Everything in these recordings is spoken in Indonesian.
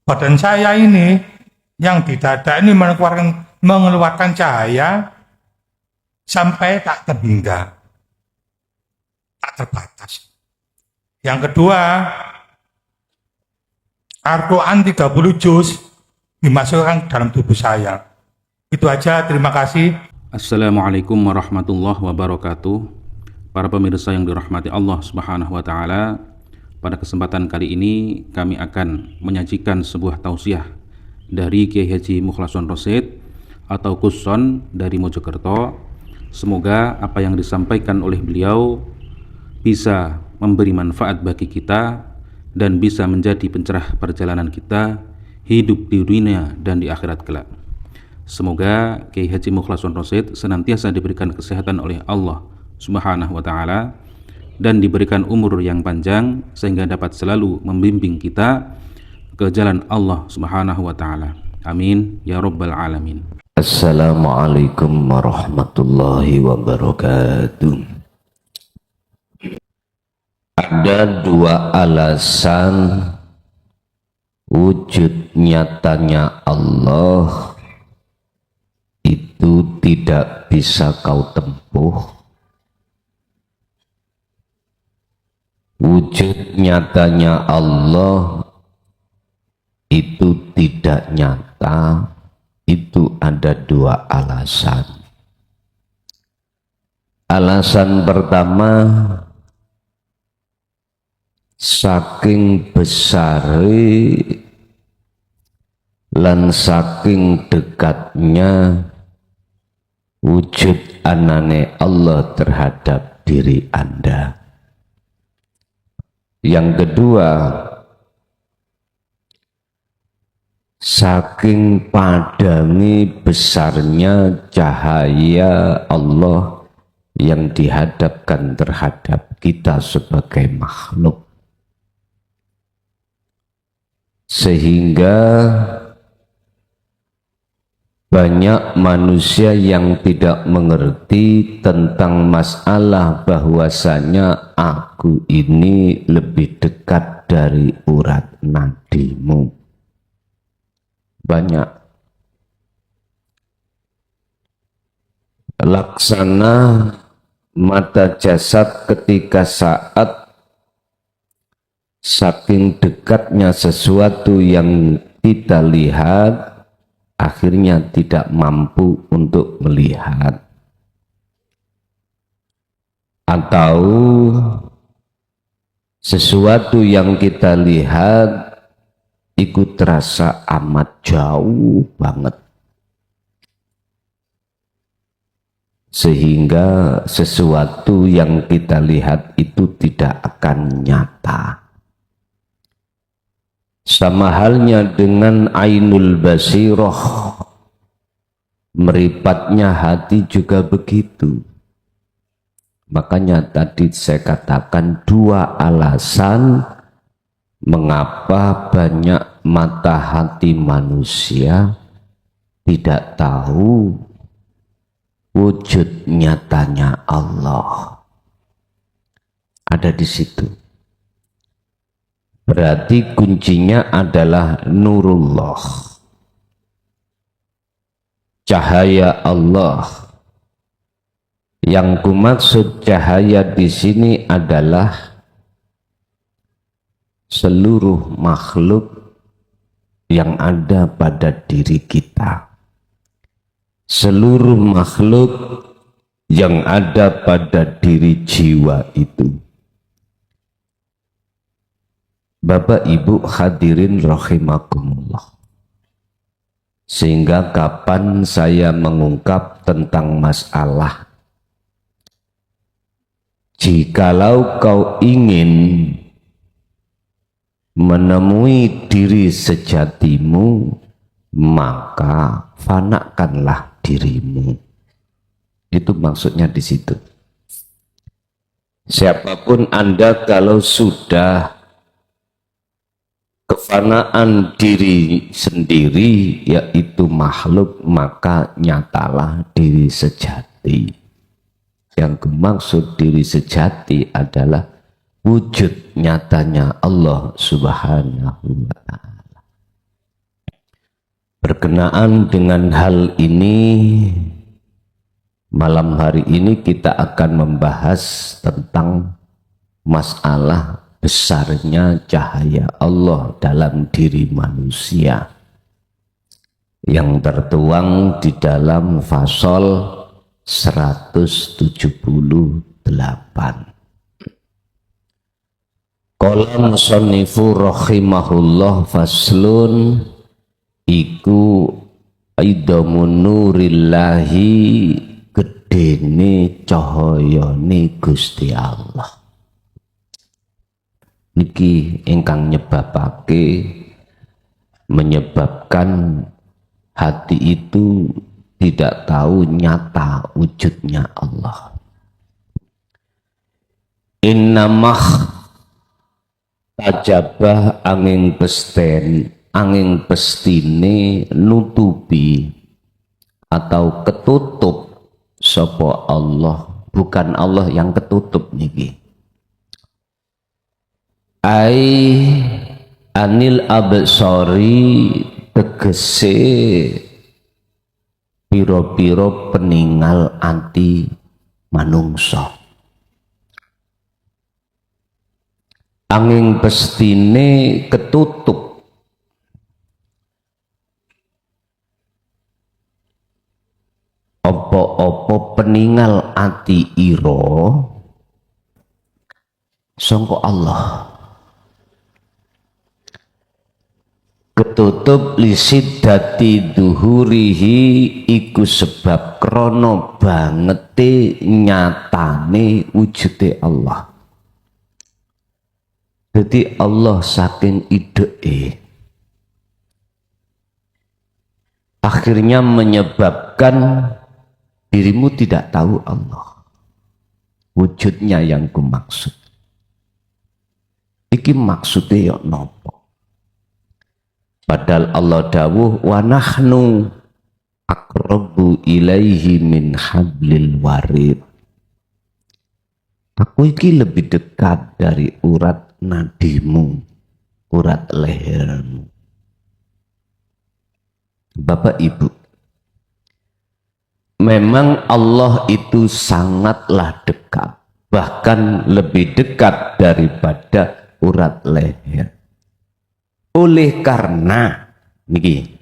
Badan saya ini yang di dada ini mengeluarkan cahaya sampai tak terhingga, tak terbatas. Yang kedua, Al-Quran 30 juz dimasukkan dalam tubuh saya. Itu aja, terima kasih. Assalamualaikum warahmatullahi wabarakatuh. Para pemirsa yang dirahmati Allah Subhanahu wa taala, pada kesempatan kali ini kami akan menyajikan sebuah tausiah dari Kiai Haji Mukhlason Rosyid atau Kuson dari Mojokerto. Semoga apa yang disampaikan oleh beliau bisa memberi manfaat bagi kita dan bisa menjadi pencerah perjalanan kita hidup di dunia dan di akhirat kelak. Semoga Kiai Haji Mukhlason Rosyid senantiasa diberikan kesehatan oleh Allah Subhanahu wa taala dan diberikan umur yang panjang sehingga dapat selalu membimbing kita ke jalan Allah Subhanahu wa taala. Amin ya rabbal alamin. Assalamualaikum warahmatullahi wabarakatuh. Ada dua alasan wujud nyatanya Allah itu tidak bisa kau tempuh. Wujud nyatanya Allah itu tidak nyata. Itu ada dua alasan. Alasan pertama, saking besari lan saking dekatnya wujud anane Allah terhadap diri Anda. Yang kedua, saking padami besarnya cahaya Allah yang dihadapkan terhadap kita sebagai makhluk, sehingga banyak manusia yang tidak mengerti tentang masalah bahwasanya aku ini lebih dekat dari urat nadimu. Banyak. Laksana mata jasad ketika saat saking dekatnya sesuatu yang kita lihat akhirnya tidak mampu untuk melihat, atau sesuatu yang kita lihat ikut terasa amat jauh banget sehingga sesuatu yang kita lihat itu tidak akan nyata. Sama halnya dengan ainul basirah, meripatnya hati juga begitu. Makanya tadi saya katakan dua alasan mengapa banyak mata hati manusia tidak tahu wujud nyatanya Allah. Ada di situ. Berarti kuncinya adalah nurullah, cahaya Allah. Yang kumaksud cahaya di sini adalah seluruh makhluk yang ada pada diri kita, seluruh makhluk yang ada pada diri jiwa itu. Bapak Ibu hadirin rahimakumullah. Sehingga kapan saya mengungkap tentang masalah, jikalau kau ingin menemui diri sejatimu, maka fanakanlah dirimu. Itu maksudnya di situ. Siapapun Anda kalau sudah kefanaan diri sendiri, yaitu makhluk, maka nyatalah diri sejati. Yang dimaksud diri sejati adalah wujud nyatanya Allah Subhanahu wa ta'ala. Berkenaan dengan hal ini, malam hari ini kita akan membahas tentang masalah besarnya cahaya Allah dalam diri manusia yang tertuang di dalam fasal 178. Qala musannifu rahimahullah faslun iku idamun nurillahi gedene cahayane Gusti Allah. Niki ingkang menyebabkan hati itu tidak tahu nyata wujudnya Allah. Innamah tajabah angin pestine nutupi atau ketutup sapa Allah, bukan Allah yang ketutup niki. Anil absori tegese piro-piro peninggal anti manungsa. Angin pestine ketutup opo-opo peninggal ati iro sangka Allah. Ketutup lisid dati duhurihi iku sebab krono bangete nyatane wujude Allah. Jadi Allah saking idee akhirnya menyebabkan dirimu tidak tahu Allah wujudnya yang kumaksud. Iki maksudnya ya nopo? Padahal Allah dawuh wa nahnu aqrabu ilaihi min hablil warid. Aku iki lebih dekat dari urat nadimu, urat lehermu. Bapak Ibu, memang Allah itu sangatlah dekat, bahkan lebih dekat daripada urat leher. Oleh karena niki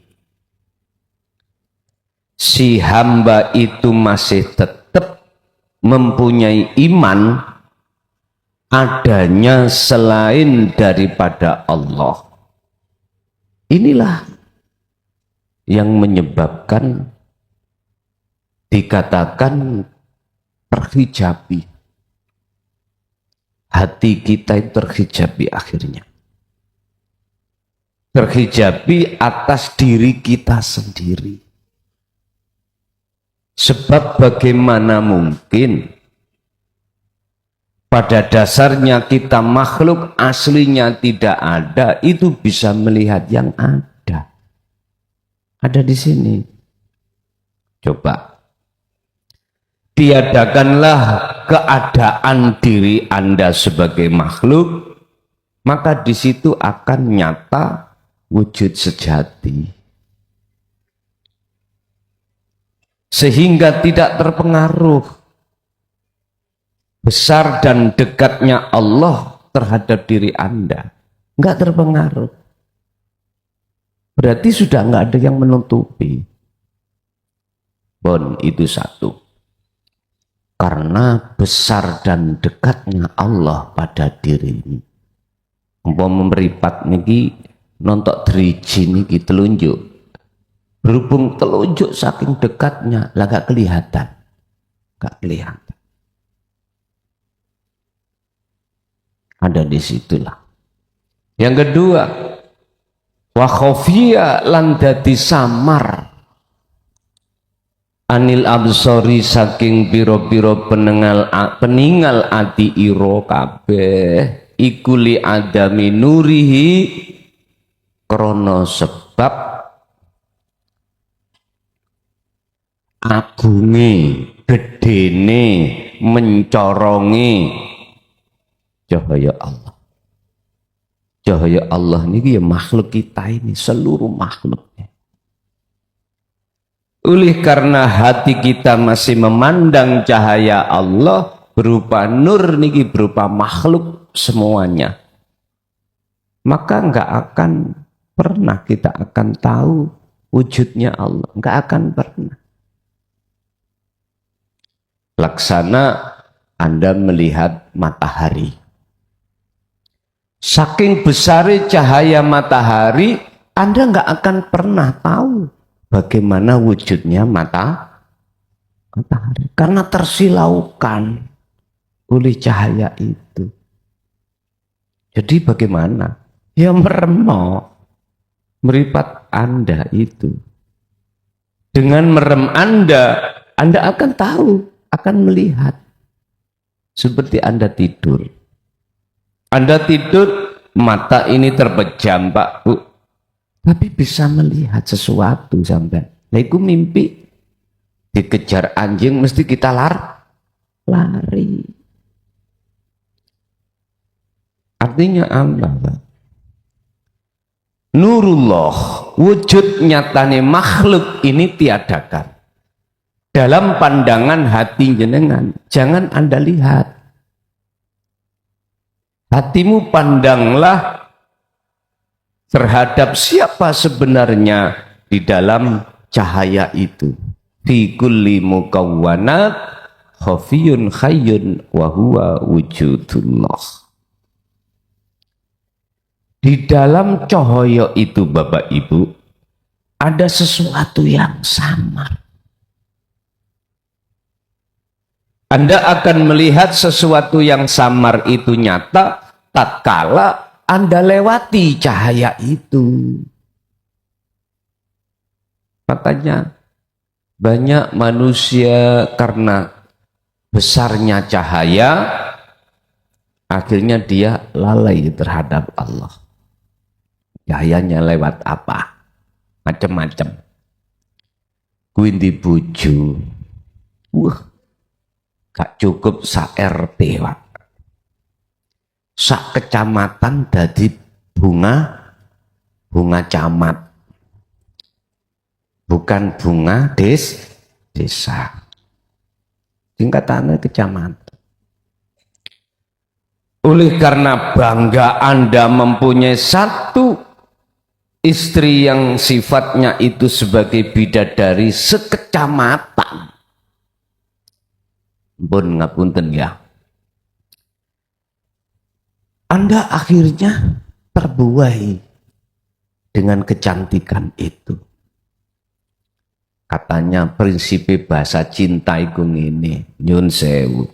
si hamba itu masih tetap mempunyai iman adanya selain daripada Allah. Inilah yang menyebabkan dikatakan terhijabi. Hati kita terhijabi akhirnya. Terhijabi atas diri kita sendiri. Sebab bagaimana mungkin pada dasarnya kita makhluk aslinya tidak ada, itu bisa melihat yang ada. Ada di sini. Coba tiadakanlah keadaan diri Anda sebagai makhluk, maka di situ akan nyata wujud sejati. Sehingga tidak terpengaruh besar dan dekatnya Allah terhadap diri Anda. Enggak terpengaruh. Berarti sudah enggak ada yang menutupi. Bon, itu satu. Karena besar dan dekatnya Allah pada diri ini. Umpama meripat niki nontok driji niki telunjuk. Berhubung telunjuk saking dekatnya lah gak kelihatan. Gak kelihatan. Ada di situlah. Yang kedua, wa khafiya lan dadi samar anil absori saking piro-piro peninggal ati iro kabeh iku li adami nurihi krana sebab agunge gedene mencorongi cahaya Allah. Cahaya Allah niki ya makhluk kita ini, seluruh makhluknya. Oleh karena hati kita masih memandang cahaya Allah berupa nur niki, berupa makhluk semuanya, maka enggak akan pernah kita akan tahu wujudnya Allah, enggak akan pernah. Laksana Anda melihat matahari. Saking besar cahaya matahari, Anda enggak akan pernah tahu bagaimana wujudnya matahari. Karena tersilaukan oleh cahaya itu. Jadi bagaimana? Ya meremuk. Meripat Anda itu. Dengan merem Anda akan tahu, akan melihat. Seperti Anda tidur. Anda tidur, mata ini terpejam, Pak, Bu. Tapi bisa melihat sesuatu sampai. Nah, itu mimpi. Dikejar anjing mesti kita lari. Artinya apa, Pak? Nurullah, wujud nyatane makhluk ini tiadakan. Dalam pandangan hati jenengan, jangan Anda lihat. Hatimu pandanglah terhadap siapa sebenarnya di dalam cahaya itu. Fi kulli mukawwanat khafiyun khayyun wa huwa wujudullah. Di dalam cahaya itu, Bapak Ibu, ada sesuatu yang samar. Anda akan melihat sesuatu yang samar itu nyata tatkala Anda lewati cahaya itu. Makanya banyak manusia karena besarnya cahaya akhirnya dia lalai terhadap Allah. Cahayanya lewat apa? Macam-macam. Kuwi bojo. Gak cukup sak RT, Pak. Sak kecamatan dadi bunga camat. Bukan bunga desa. Tingkatannya kecamatan. Oleh karena bangga Anda mempunyai satu istri yang sifatnya itu sebagai bidadari sekecamatan. Pun ngapunten ya. Anda akhirnya terbuai dengan kecantikan itu. Katanya prinsip bahasa cinta iku ngene, nyun sewu.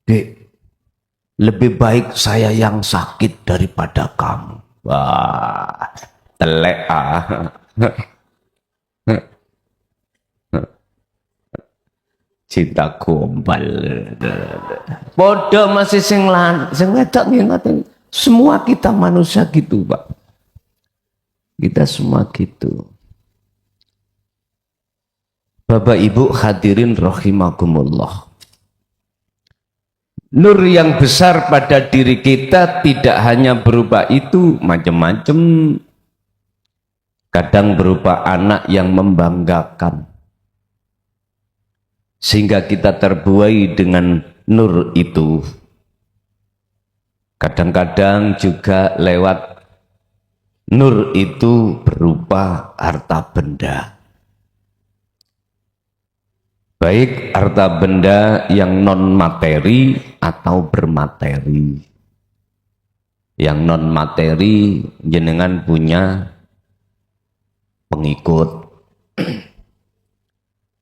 Dek, lebih baik saya yang sakit daripada kamu. Wah, telek ah. Cinta gombal. Bodoh masih sing wedok ngoten. Semua kita manusia gitu, Pak. Kita semua gitu. Bapak Ibu hadirin rahimakumullah. Nur yang besar pada diri kita tidak hanya berupa itu, macam-macam. Kadang berupa anak yang membanggakan. Sehingga kita terbuai dengan nur itu. Kadang-kadang juga lewat nur itu berupa harta benda. Baik harta benda yang non materi atau bermateri. Yang non materi jenengan punya pengikut.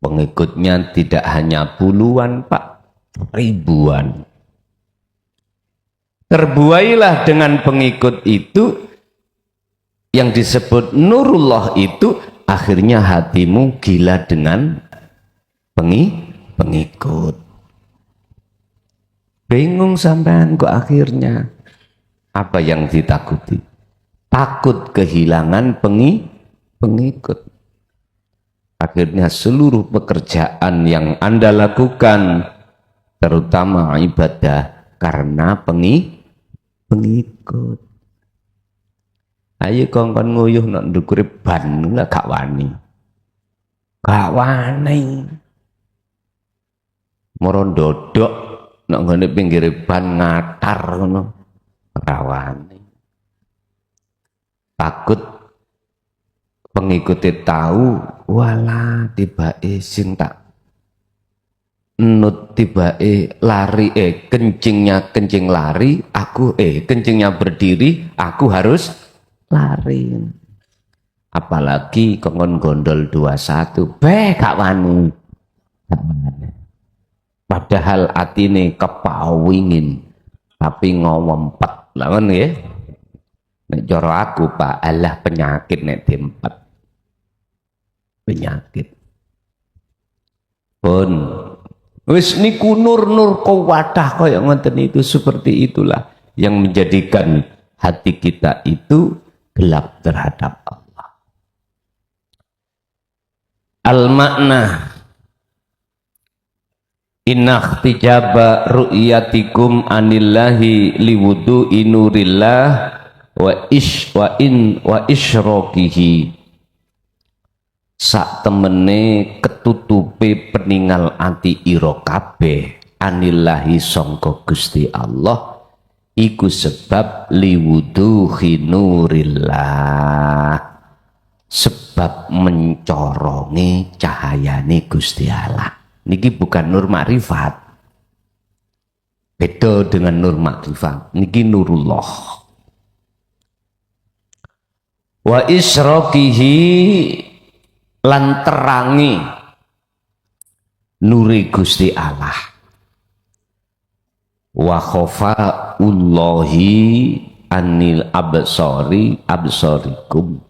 Pengikutnya tidak hanya puluhan, Pak, ribuan. Terbuailah dengan pengikut itu yang disebut nurullah itu, akhirnya hatimu gila dengan pengikut. Bingung sampean kok akhirnya. Apa yang ditakuti? Takut kehilangan pengikut. Akhirnya seluruh pekerjaan yang Anda lakukan terutama ibadah karena pengikut. Ayo kongkon nguyuh nak ndukure ban gak wani. Gak wani. Moro ndodok nak ngene pinggir ban ngatar ngono. Ora wani. Takut pengikutnya tahu, wala tibake sing tak nut tibake lari kencing lari, aku kencingnya berdiri, aku harus lari. Apalagi kongon gondol 21, gak wani. Padahal atine kepawingin tapi ngowempet lawan ya. Nek joro aku Pak, alah penyakit nek diempet. Penyakit. Pun wis niku nur-nur kuwatah kaya ngoten itu, seperti itulah yang menjadikan hati kita itu gelap terhadap Allah. Al-makna inna ihtijaba ru'yatikum anillahi liwudu'i nurillah wa isyrakihi. Sak temene ketutupe peninggal ati ira kabeh anillahi sangka Gusti Allah iku sebab liwuduhi nurillah, sebab mencorongi cahayane Gusti Allah. Niki bukan nur makrifat, beda dengan nur makrifat. Niki nurullah. Wa isrokihi lan terangi nuri Gusti Allah. Wa khafa'ullahi anil absarikum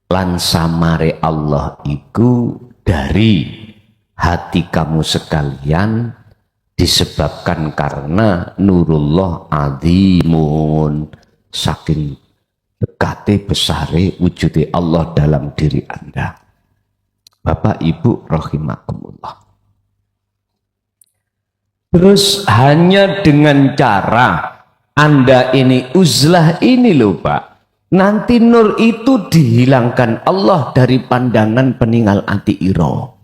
lan samare Allah iku dari hati kamu sekalian disebabkan karena nurullah azimun, saking dekate besare wujude Allah dalam diri Anda. Bapak Ibu rahimakumullah. Terus hanya dengan cara Anda ini uzlah ini loh Pak, nanti nur itu dihilangkan Allah dari pandangan peninggal ati iro.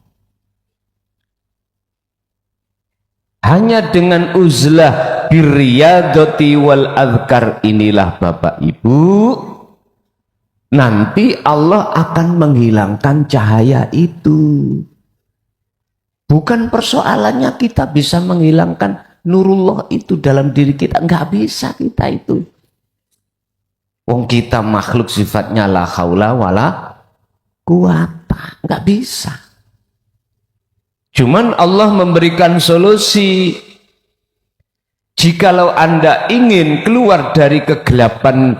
Hanya dengan uzlah birriyadati wal adhkar inilah Bapak Ibu, nanti Allah akan menghilangkan cahaya itu. Bukan persoalannya kita bisa menghilangkan nurullah itu dalam diri kita, nggak bisa kita itu. Wong kita makhluk sifatnya la haula wala quwata, nggak bisa. Cuman Allah memberikan solusi. Jikalau Anda ingin keluar dari kegelapan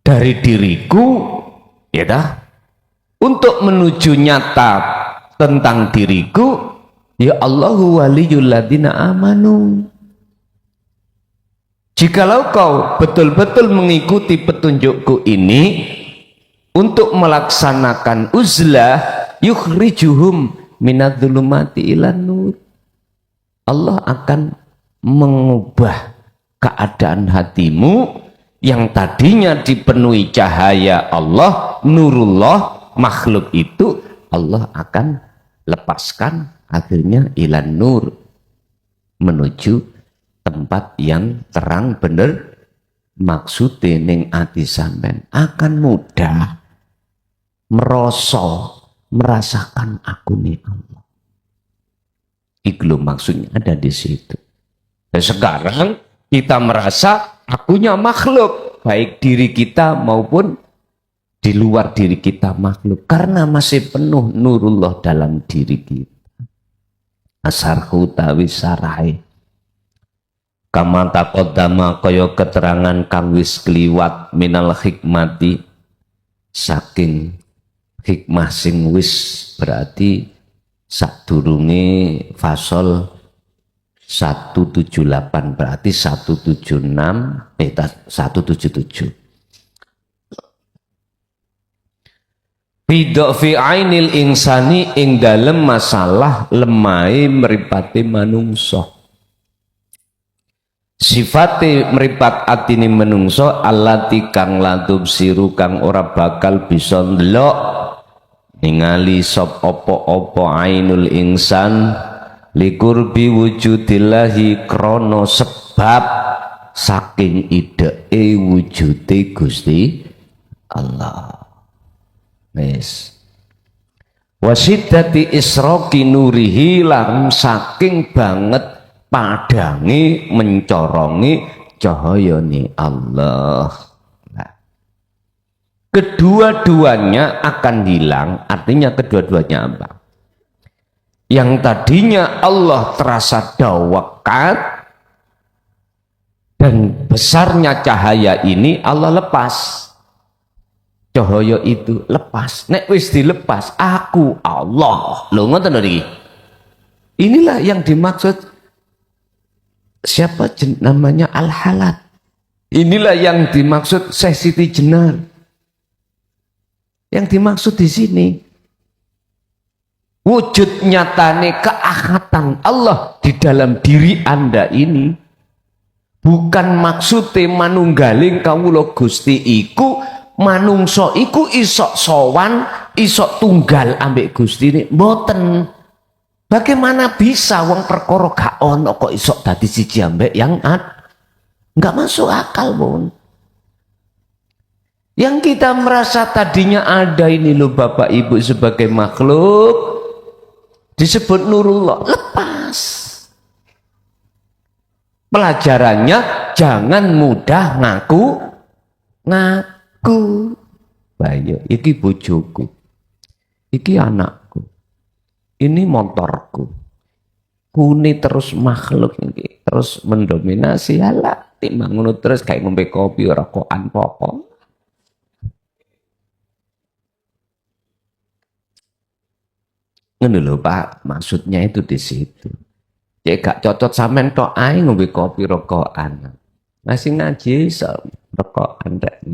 dari diriku, ya dah, untuk menuju nyata tentang diriku, ya Allahu waliyul ladzina amanu. Jikalau kau betul-betul mengikuti petunjukku ini untuk melaksanakan uzlah, yukhrijuhum minadz-dzulumati ilan nur, Allah akan mengubah keadaan hatimu yang tadinya dipenuhi cahaya Allah, nurullah, makhluk itu Allah akan lepaskan akhirnya ilan nur, menuju tempat yang terang bener. Maksudnya ning ati sampean akan mudah merasakan aku nih Allah. Iku maksudnya ada di situ. Dan sekarang kita merasa akunya makhluk, baik diri kita maupun di luar diri kita makhluk, karena masih penuh nurullah dalam diri kita. Asarhu tawi sarai kama taqaddama kaya keterangan kang wis kliwat minal hikmati, saking hikmah sing wis, berarti sadurunge fasol 178 berarti 176 177. fi ainil insani ing dalem masalah lemai mripate manungsa. Sifate mripat atine menungso allati kang latub siru kang ora bakal bisa ndelok ningali sop opo-opo ainul insan likurbi wujudillahi krono sebab saking ideke wujude Gusti Allah. Wis wasiddati isroki nurihi lan saking banget padangi mencorongi cahayane Allah. Nah, kedua-duanya akan hilang. Artinya kedua-duanya apa? Yang tadinya Allah terasa dawakat dan besarnya cahaya ini Allah lepas. Cahaya itu lepas. Nek wis dilepas aku Allah. Lho ngoten lho iki. Inilah yang dimaksud siapa namanya Al-Halat. Inilah yang dimaksud Syekh Siti Jenar. Yang dimaksud di sini wujud nyatane keahatan Allah di dalam diri Anda ini bukan maksudnya manunggaling kawula Gusti iku manungso iku isok sowan isok tunggal ambek Gusti ini mboten. Bagaimana bisa wong perkara gak ono kok isok dadi siji ambek yang nggak masuk akal, Bun. Yang kita merasa tadinya ada ini loh Bapak Ibu sebagai makhluk disebut nurullah, lepas. Pelajarannya jangan mudah ngaku. Bayo, iki bojoku. Iki anakku. Ini motorku. Kuni terus makhluk ini terus mendominasi halak timbang ngono terus kayak ngombe kopi rokokan popo. Ngono lho Pak, maksudnya itu di situ. Ya gak cocok sampean tok ae ngombe kopi rokokan. Masih ngaji iso rokokan rek.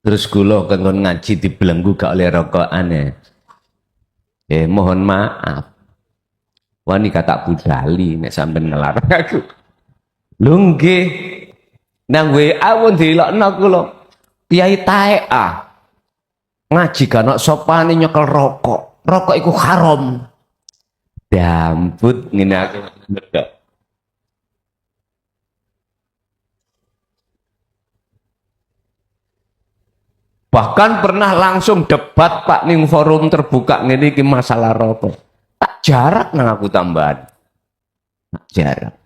Terus kula kengkon ngaji dibelenggu gak oleh rokokane. Mohon maaf. Wani kata budali nek sampean ngelarang aku. Lho nggih. Nang WA pun dilokno kula. Kiai taek ah. Ngaji kan sopane nyekel rokok. Rokok iku haram. Dambut ngene aku ndek. Bahkan pernah langsung debat Pak ning forum terbuka ngene iki masalah rokok. Tak jarak nang aku tambahan. Tak jarak.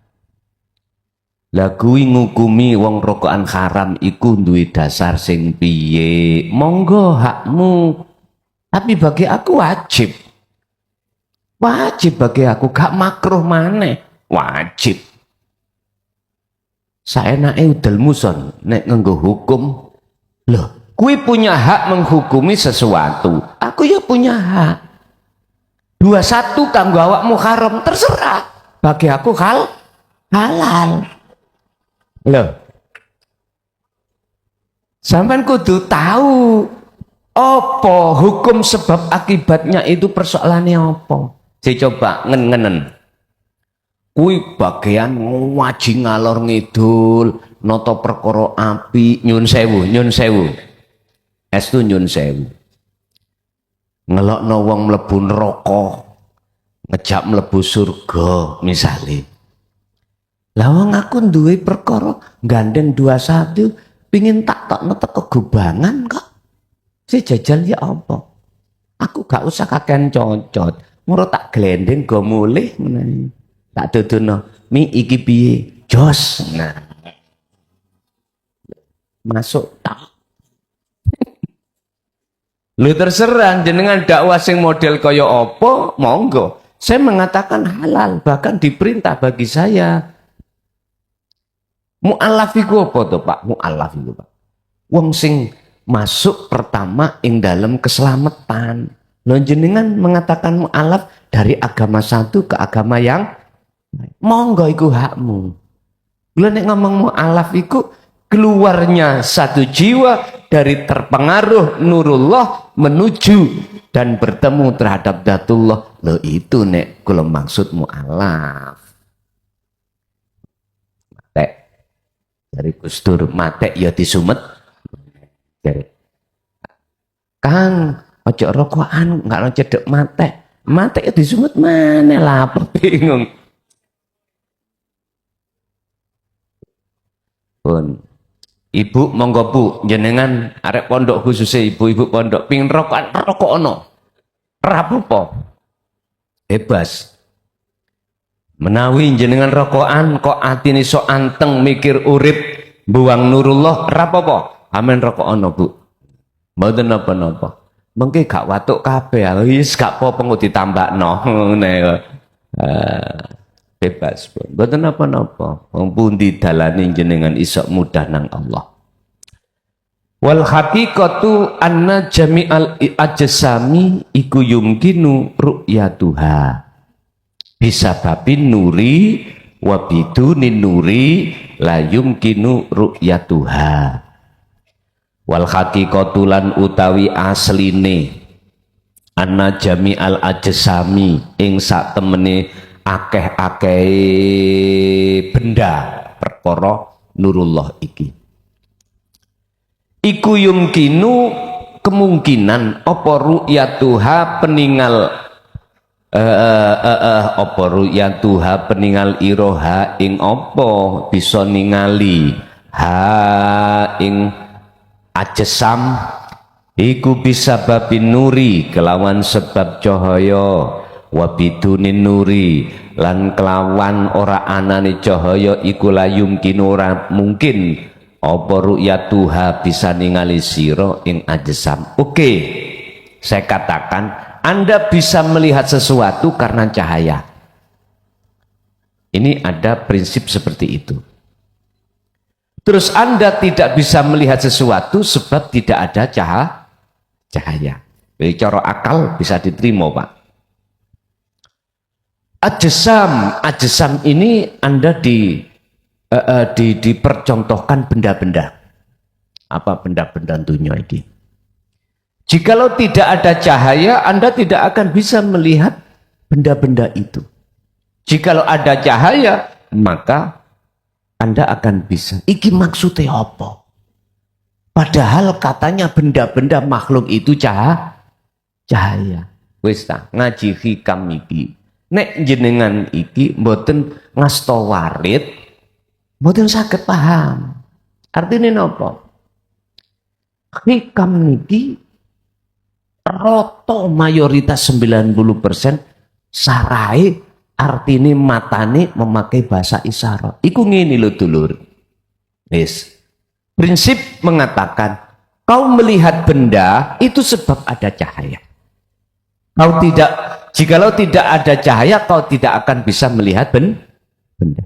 Lah kuwi ngukumi wong rokokan haram iku duwe dasar sing piye? Monggo hakmu. Tapi bagi aku wajib. Wajib bagi aku, gak makruh maneh. Wajib. Saenake udelmu son nek nganggo hukum. Loh, kui punya hak menghukumi sesuatu. Aku ya punya hak. 21 kanggo awakmu haram terserah. Bagi aku halal. Loh. Sampean kudu tahu apa hukum sebab akibatnya itu persoalannya apa. Saya coba ngenen. Kui bagian ngaji ngalor ngidul, noto perkara api, nyun sewu. Estu nyun sewu. Ngelokno wong mlebu neraka, ngejak mlebu surga misale. Lah wong aku duwe perkara gandeng 21 pingin tak tokno teko gubangan kok. Si jajal ya apa? Aku gak usah kakean cocot. Murah tak glendeng go mulih meneh. Tak dudono mi iki piye? Jos. Nah. Masuk tak. Lu terserah jenengan dakwah sing model kaya apa, monggo. Saya mengatakan halal, bahkan diperintah bagi saya. Mu'allaf iku apa to, Pak? Mu'allaf iku, Pak. Wong sing masuk pertama ing dalam keselamatan. Lho jenengan mengatakan mu'allaf dari agama satu ke agama yang monggo iku hakmu. Lho nek ngomong mu'allaf iku keluarnya satu jiwa dari terpengaruh nurullah menuju dan bertemu terhadap dzatullah. Loh itu nek kula maksud mu'alaf. Matek dari Gus Dur, matek ya disumet. Dari Kang, ojo rokokan enggak ono cedek matek. Matek ya disumet mana lah, apa bingung. Pun Ibu monggo Bu, jenengan arek pondok khususnya ibu-ibu pondok pingin rokokan rokok ono. Rapopo. Bebas. Menawi jenengan rokokan kok atine sok anteng mikir urip buang nurullah rapopo. Amen rokok ono Bu. Mboten napa-napa. Mengke gak watuk kabeh, wis gak apa-apa kok ditambakno ngene kok. Bebas pun. Mboten napa-napa. Wong pundi dalane jenengan iso mudah nang Allah. Wal haqiqatu anna jami'al ajsami iku yumkinu ru'yatuha. Bisa babin nuri wa bidunin nuri la yumkinu ru'yatuha. Wal haqiqatu lan utawi asline anna jami'al ajsami ing sak temene akeh-akeh benda perkara nurullah iki iku yumkinu kemungkinan apa ru'yatuha peningal apa ru'yatuha peningal iroha ing apa bisa ningali ha ing ajsam iku bisa babin nuri kelawan sebab cahaya wa bidunin nuri lan kelawan ora anane cahaya iku la yumkin ora mungkin apa ru'yatuha bisa ningali sira ing ajsam. Oke, saya katakan Anda bisa melihat sesuatu karena cahaya. Ini ada prinsip seperti itu. Terus Anda tidak bisa melihat sesuatu sebab tidak ada cahaya. Jadi cara akal bisa diterima, Pak. Ajsam ini Anda dipercontohkan benda-benda. Apa benda-benda dunia ini? Jikalau tidak ada cahaya, Anda tidak akan bisa melihat benda-benda itu. Jikalau ada cahaya, maka Anda akan bisa. Iki maksudnya apa? Padahal katanya benda-benda makhluk itu cahaya. Wis ta, ngaji hikam iki. Nek jenengan iki mboten ngasta warid, mboten saged paham. Artine napa? Hikam niki roto mayoritas 90% sarai artine matane memakai bahasa isyarat. Iku ngene lho dulur. Wis. Prinsip mengatakan kau melihat benda itu sebab ada cahaya. Jikalau tidak ada cahaya, kau tidak akan bisa melihat benda.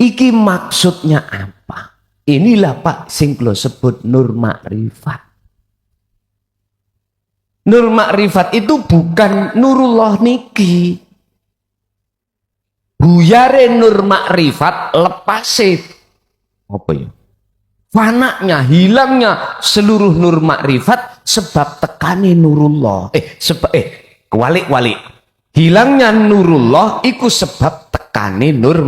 Iki maksudnya apa? Inilah Pak sing kula sebut nur makrifat. Nur makrifat itu bukan nurullah niki. Buyare nur makrifat lepase apa ya? Fanaknya, hilangnya seluruh nur makrifat sebab tekani nurullah. Kewalik-walik. Hilangnya nurullah iku sebab tekani nur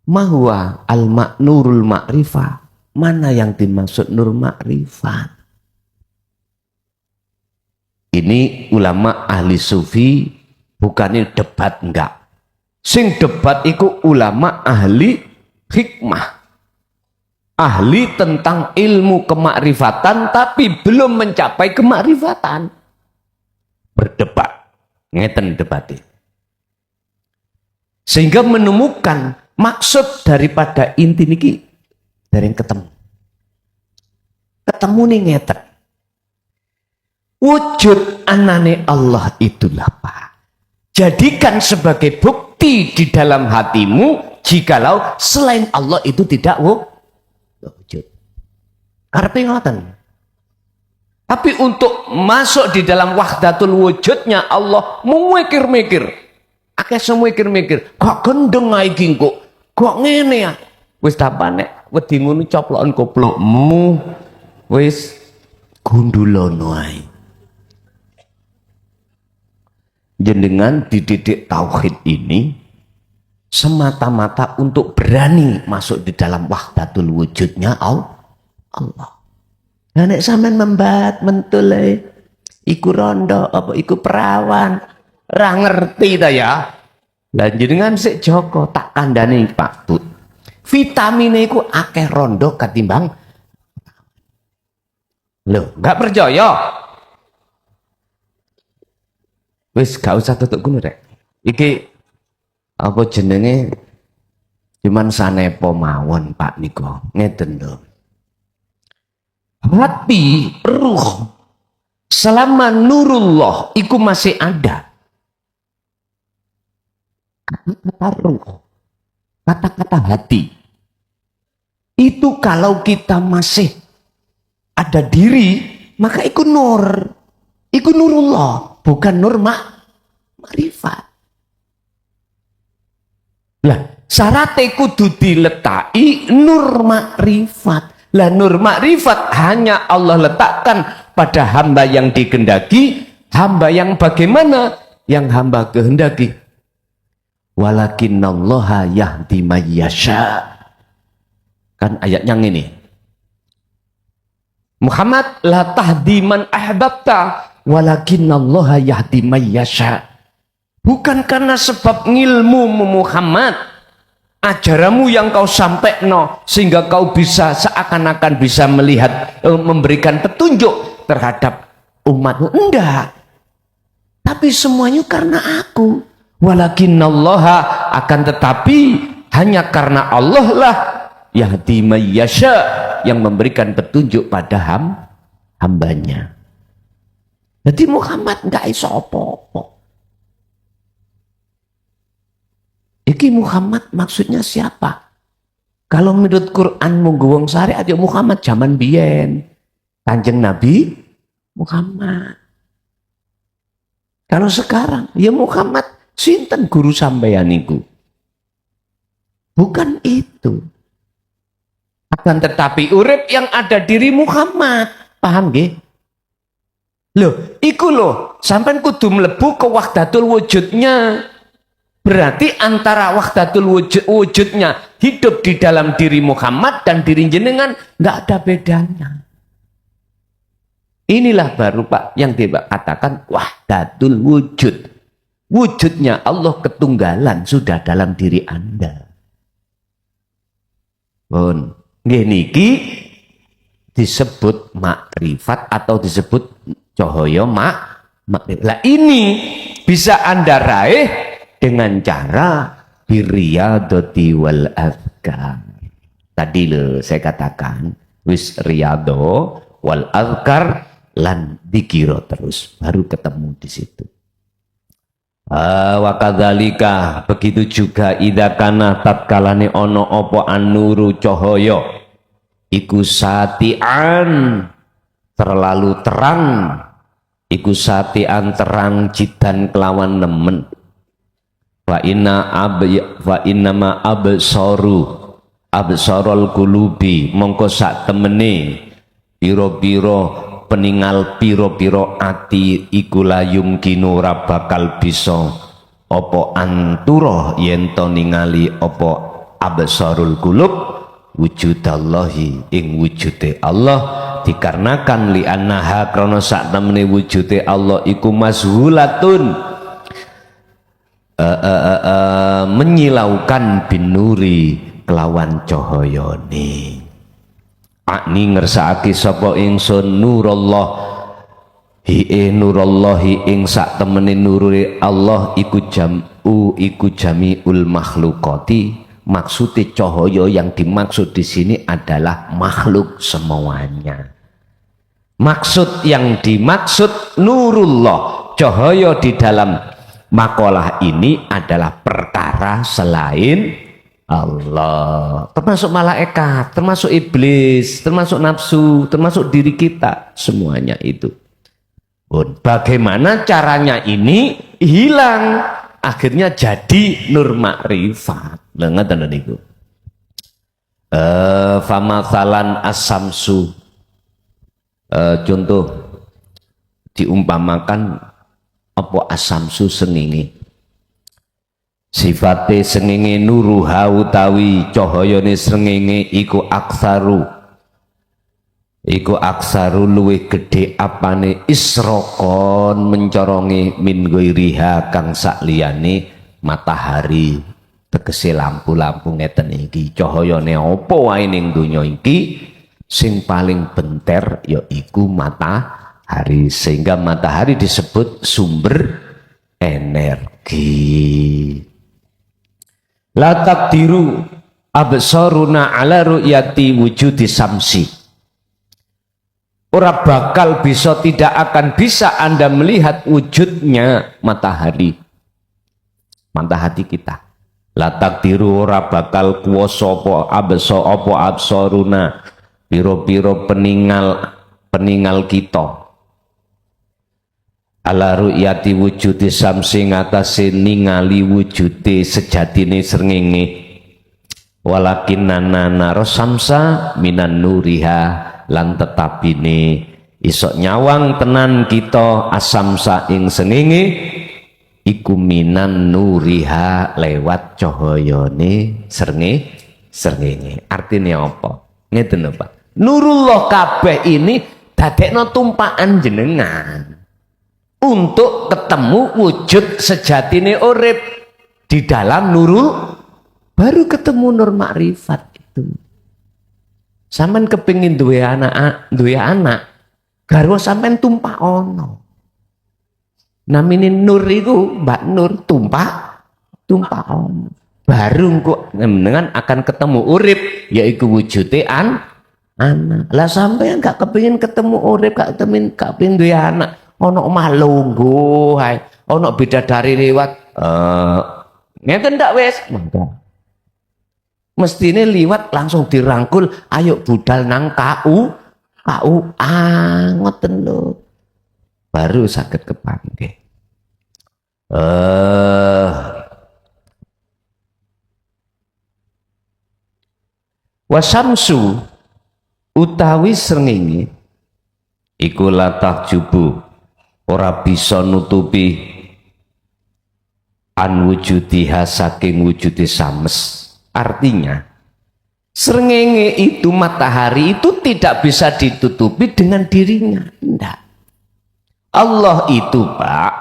mahwa al-nurul makrifah. Mana yang dimaksud nur makrifat? Ini ulama ahli sufi bukannya debat enggak. Sing debat iku ulama ahli hikmah. Ahli tentang ilmu kemakrifatan tapi belum mencapai kemakrifatan. Berdebat. Ngeten debatnya. Sehingga menemukan maksud daripada inti niki dari yang ketemu. Ketemu nih ngeten. Wujud anane Allah itulah Pak. Jadikan sebagai bukti di dalam hatimu jikalau selain Allah itu tidak wujud. Karepe ngoten. Tapi untuk masuk di dalam wahdatul wujudnya Allah mikir-mikir. Akeh semua mikir-mikir. Kok gendeng iki kok ngene ya. Wis tapane wedi ngono coploken koplokmu. wis gundulono ae. Jenengan dididik tauhid ini semata-mata untuk berani masuk di dalam wahdatul wujudnya Allah. Nah nek sampean membat mentul iku rondo apa iku perawan ra ngerti ta ya. Lah jenengan sik Joko tak kandhani Pak Tut. Vitamine iku akeh rondo ketimbang. Loh, enggak percaya? Wis gak usah tutuk ngono rek. Iki apa jenenge cuman sanepo mawon Pak Niko. Ngeten lho. Hati, ruh selama nurullah iku masih ada. Kata-kata ruh, kata-kata hati. Itu kalau kita masih ada diri, maka iku nur. Iku nurullah, bukan nur makrifat. Lah, syaratnya kudu diletaki nur makrifat. Lah nur makrifat hanya Allah letakkan pada hamba yang dikehendaki, hamba yang bagaimana? Yang hamba kehendaki. Walakinnallaha yahdi may yasha. Kan ayatnya ini. Muhammad la tahdi man ahbabta walakinnallaha yahdi may yasha. Bukan karena sebab ngilmu Muhammad, ajaranmu yang kau sampaikan sehingga kau bisa seakan-akan bisa melihat, memberikan petunjuk terhadap umatmu. Enggak. Tapi semuanya karena aku. Walakinnallaha, akan tetapi hanya karena Allah lah yahdi may yasha, yang memberikan petunjuk pada hambanya. Jadi Muhammad enggak iso apa-apa. Iki Muhammad maksudnya siapa? Kalau menurut Quran munggu wong syariat ya Muhammad zaman biyen. Kanjeng Nabi Muhammad. Kalau sekarang ya Muhammad sinten guru sampeyan niku? Bukan itu. Akan tetapi urip yang ada diri Muhammad. Paham nggih? Loh, iku loh, sampean kudu mlebu ke wahdatul wujudnya. Berarti antara wahdatul wujudnya hidup di dalam diri Muhammad dan diri jenengan nggak ada bedanya. Inilah baru Pak yang dikatakan wahdatul wujud. Wujudnya Allah ketunggalan sudah dalam diri Anda. Pun nggih niki disebut makrifat atau disebut cahaya makrifat. Lah ini bisa Anda raih dengan cara birriyadati wal azkar. Tadi loh saya katakan wis riyadho wal azkar lan dikira terus baru ketemu di situ. Wa kadzalika, begitu juga idza kana tatkalane ono apa anuru cahaya iku satian terlalu terang, iku satian terang jidan kelawan nemen. Fa inna ma absarul qulubi, mongko sak temene pira-pira peningal piro-piro ati iku layum kinu ora bakal bisa apa anturo yen to ningali apa absarul qulub wujudallahi ing wujude Allah, dikarenakan li annaha krana sak temene wujude Allah iku mazhulatun menyilaukan binuri kelawan cahayane. Akni ngersakake sapa ingsun nurullah nurallahi ing sak temene nurure Allah iku jamiul makhlukati. Maksudnya cahaya yang dimaksud di sini adalah makhluk semuanya. Maksud yang dimaksud nurullah, cahaya di dalam makalah ini adalah perkara selain Allah, termasuk malaikat, termasuk iblis, termasuk nafsu, termasuk diri kita, semuanya itu. Bagaimana caranya ini hilang, akhirnya jadi nur makrifat. Ngeten niku. Famasalan as-samsu, Contoh diumpamakan apa asamsu sengenge. Sifate sengenge nuruha utawi cahayane sengenge iku aksaru luwih gedhe apane isrokon mencorongi min ghairiha kang sakliyane matahari. Tegese lampu-lampu ngeten iki cahayane apa wae ning donya iki sing paling benter yaiku matahari, sehingga matahari disebut sumber energi. La taqdiru absaruna ala ru'yati wujudi samsi. Ora bakal bisa, tidak akan bisa Anda melihat wujudnya matahari kita. La taqdiru ora bakal kuwasa apa absaruna piro-piro peninggal kita ala ru'yati wujudi samsi ngatasi ningali wujudi sejatine srengenge walakin nana samsa minan nuriha lan tetapine isok nyawang tenan kita asamsa ing srengenge iku minan nuriha lewat cahayane srengenge. Artinya apa? Ngeten Pak. Nurullah kabeh ini dadekno tumpakan jenengan untuk ketemu wujud sejatine urip di dalam nurul, baru ketemu nur makrifat itu. Sampeyan kepengin duwe anak, garwa sampeyan tumpakono. Namine nur iku Mbak Nur tumpakono. Baru kok dengan akan ketemu urip yaitu wujude anak. Lah sampean gak kepengin ketemu urip, gak kepengin duwe anak, ana omah lungguh hae, ana bidadari liwat ngeten ndak wis? Mestine liwat langsung dirangkul, ayo budal nang KU ngoten lho. Baru saged kepanggih. Wasamsu utawi srengenge iku latah jubu ora bisa nutupi an wujudiha saking wujudi sames. Artinya srengenge itu, matahari itu tidak bisa ditutupi dengan dirinya. Tidak. Allah itu Pak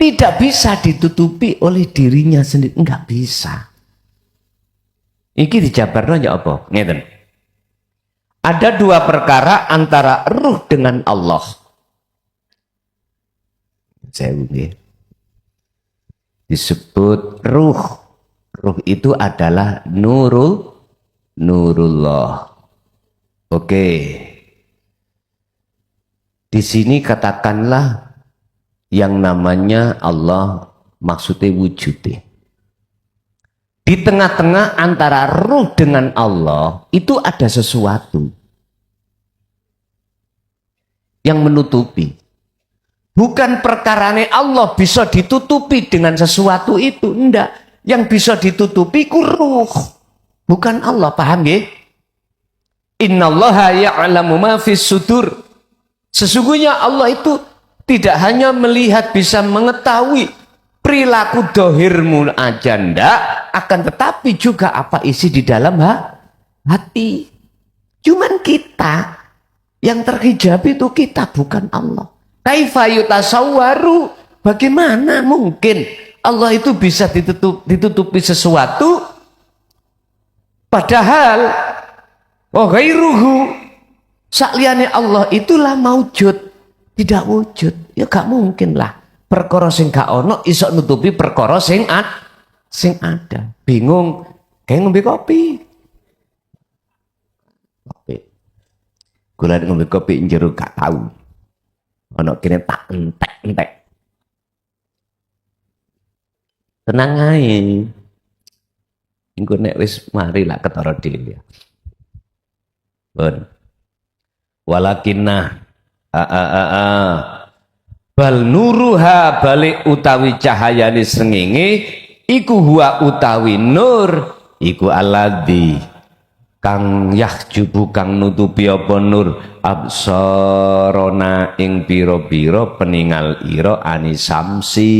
tidak bisa ditutupi oleh dirinya sendiri, enggak bisa. Iki dijabarno ya apa? Ngeten. Ada dua perkara antara ruh dengan Allah. Saya disebut ruh. Ruh itu adalah nurullah. Oke. Di sini katakanlah yang namanya Allah maksudnya wujudnya. Di tengah-tengah antara ruh dengan Allah itu ada sesuatu yang menutupi. Bukan perkarane Allah bisa ditutupi dengan sesuatu itu, enggak. Yang bisa ditutupi ku ruh, bukan Allah. Paham ya? Innallaha ya'lamu ma fis sudur. Sesungguhnya Allah itu tidak hanya melihat, bisa mengetahui perilaku dohirmu aja ndak, akan tetapi juga apa isi di dalam hati. Cuman kita yang terhijab itu kita, bukan Allah. Kaifa yutasawwaru, bagaimana mungkin Allah itu bisa ditutupi sesuatu padahal wa ghairuhu sakliyane Allah itulah maujud, tidak wujud. Ya gak mungkin lah. Perkara sing gak ono iso nutupi perkara sing ada. Bingung kayak ngombe kopi. Gula ngombe kopi njero gak tahu. Ono kene tak entek. Tenang ae. Engko nek wis mari lah ketara dhewe. Pun. Walakinna bal nuruha balik utawi cahayane srengenge iku huwa utawi nur iku alladzi kang yahjubu kang nutupi apa nur absarona ing pira-pira peningal ira anisamsi.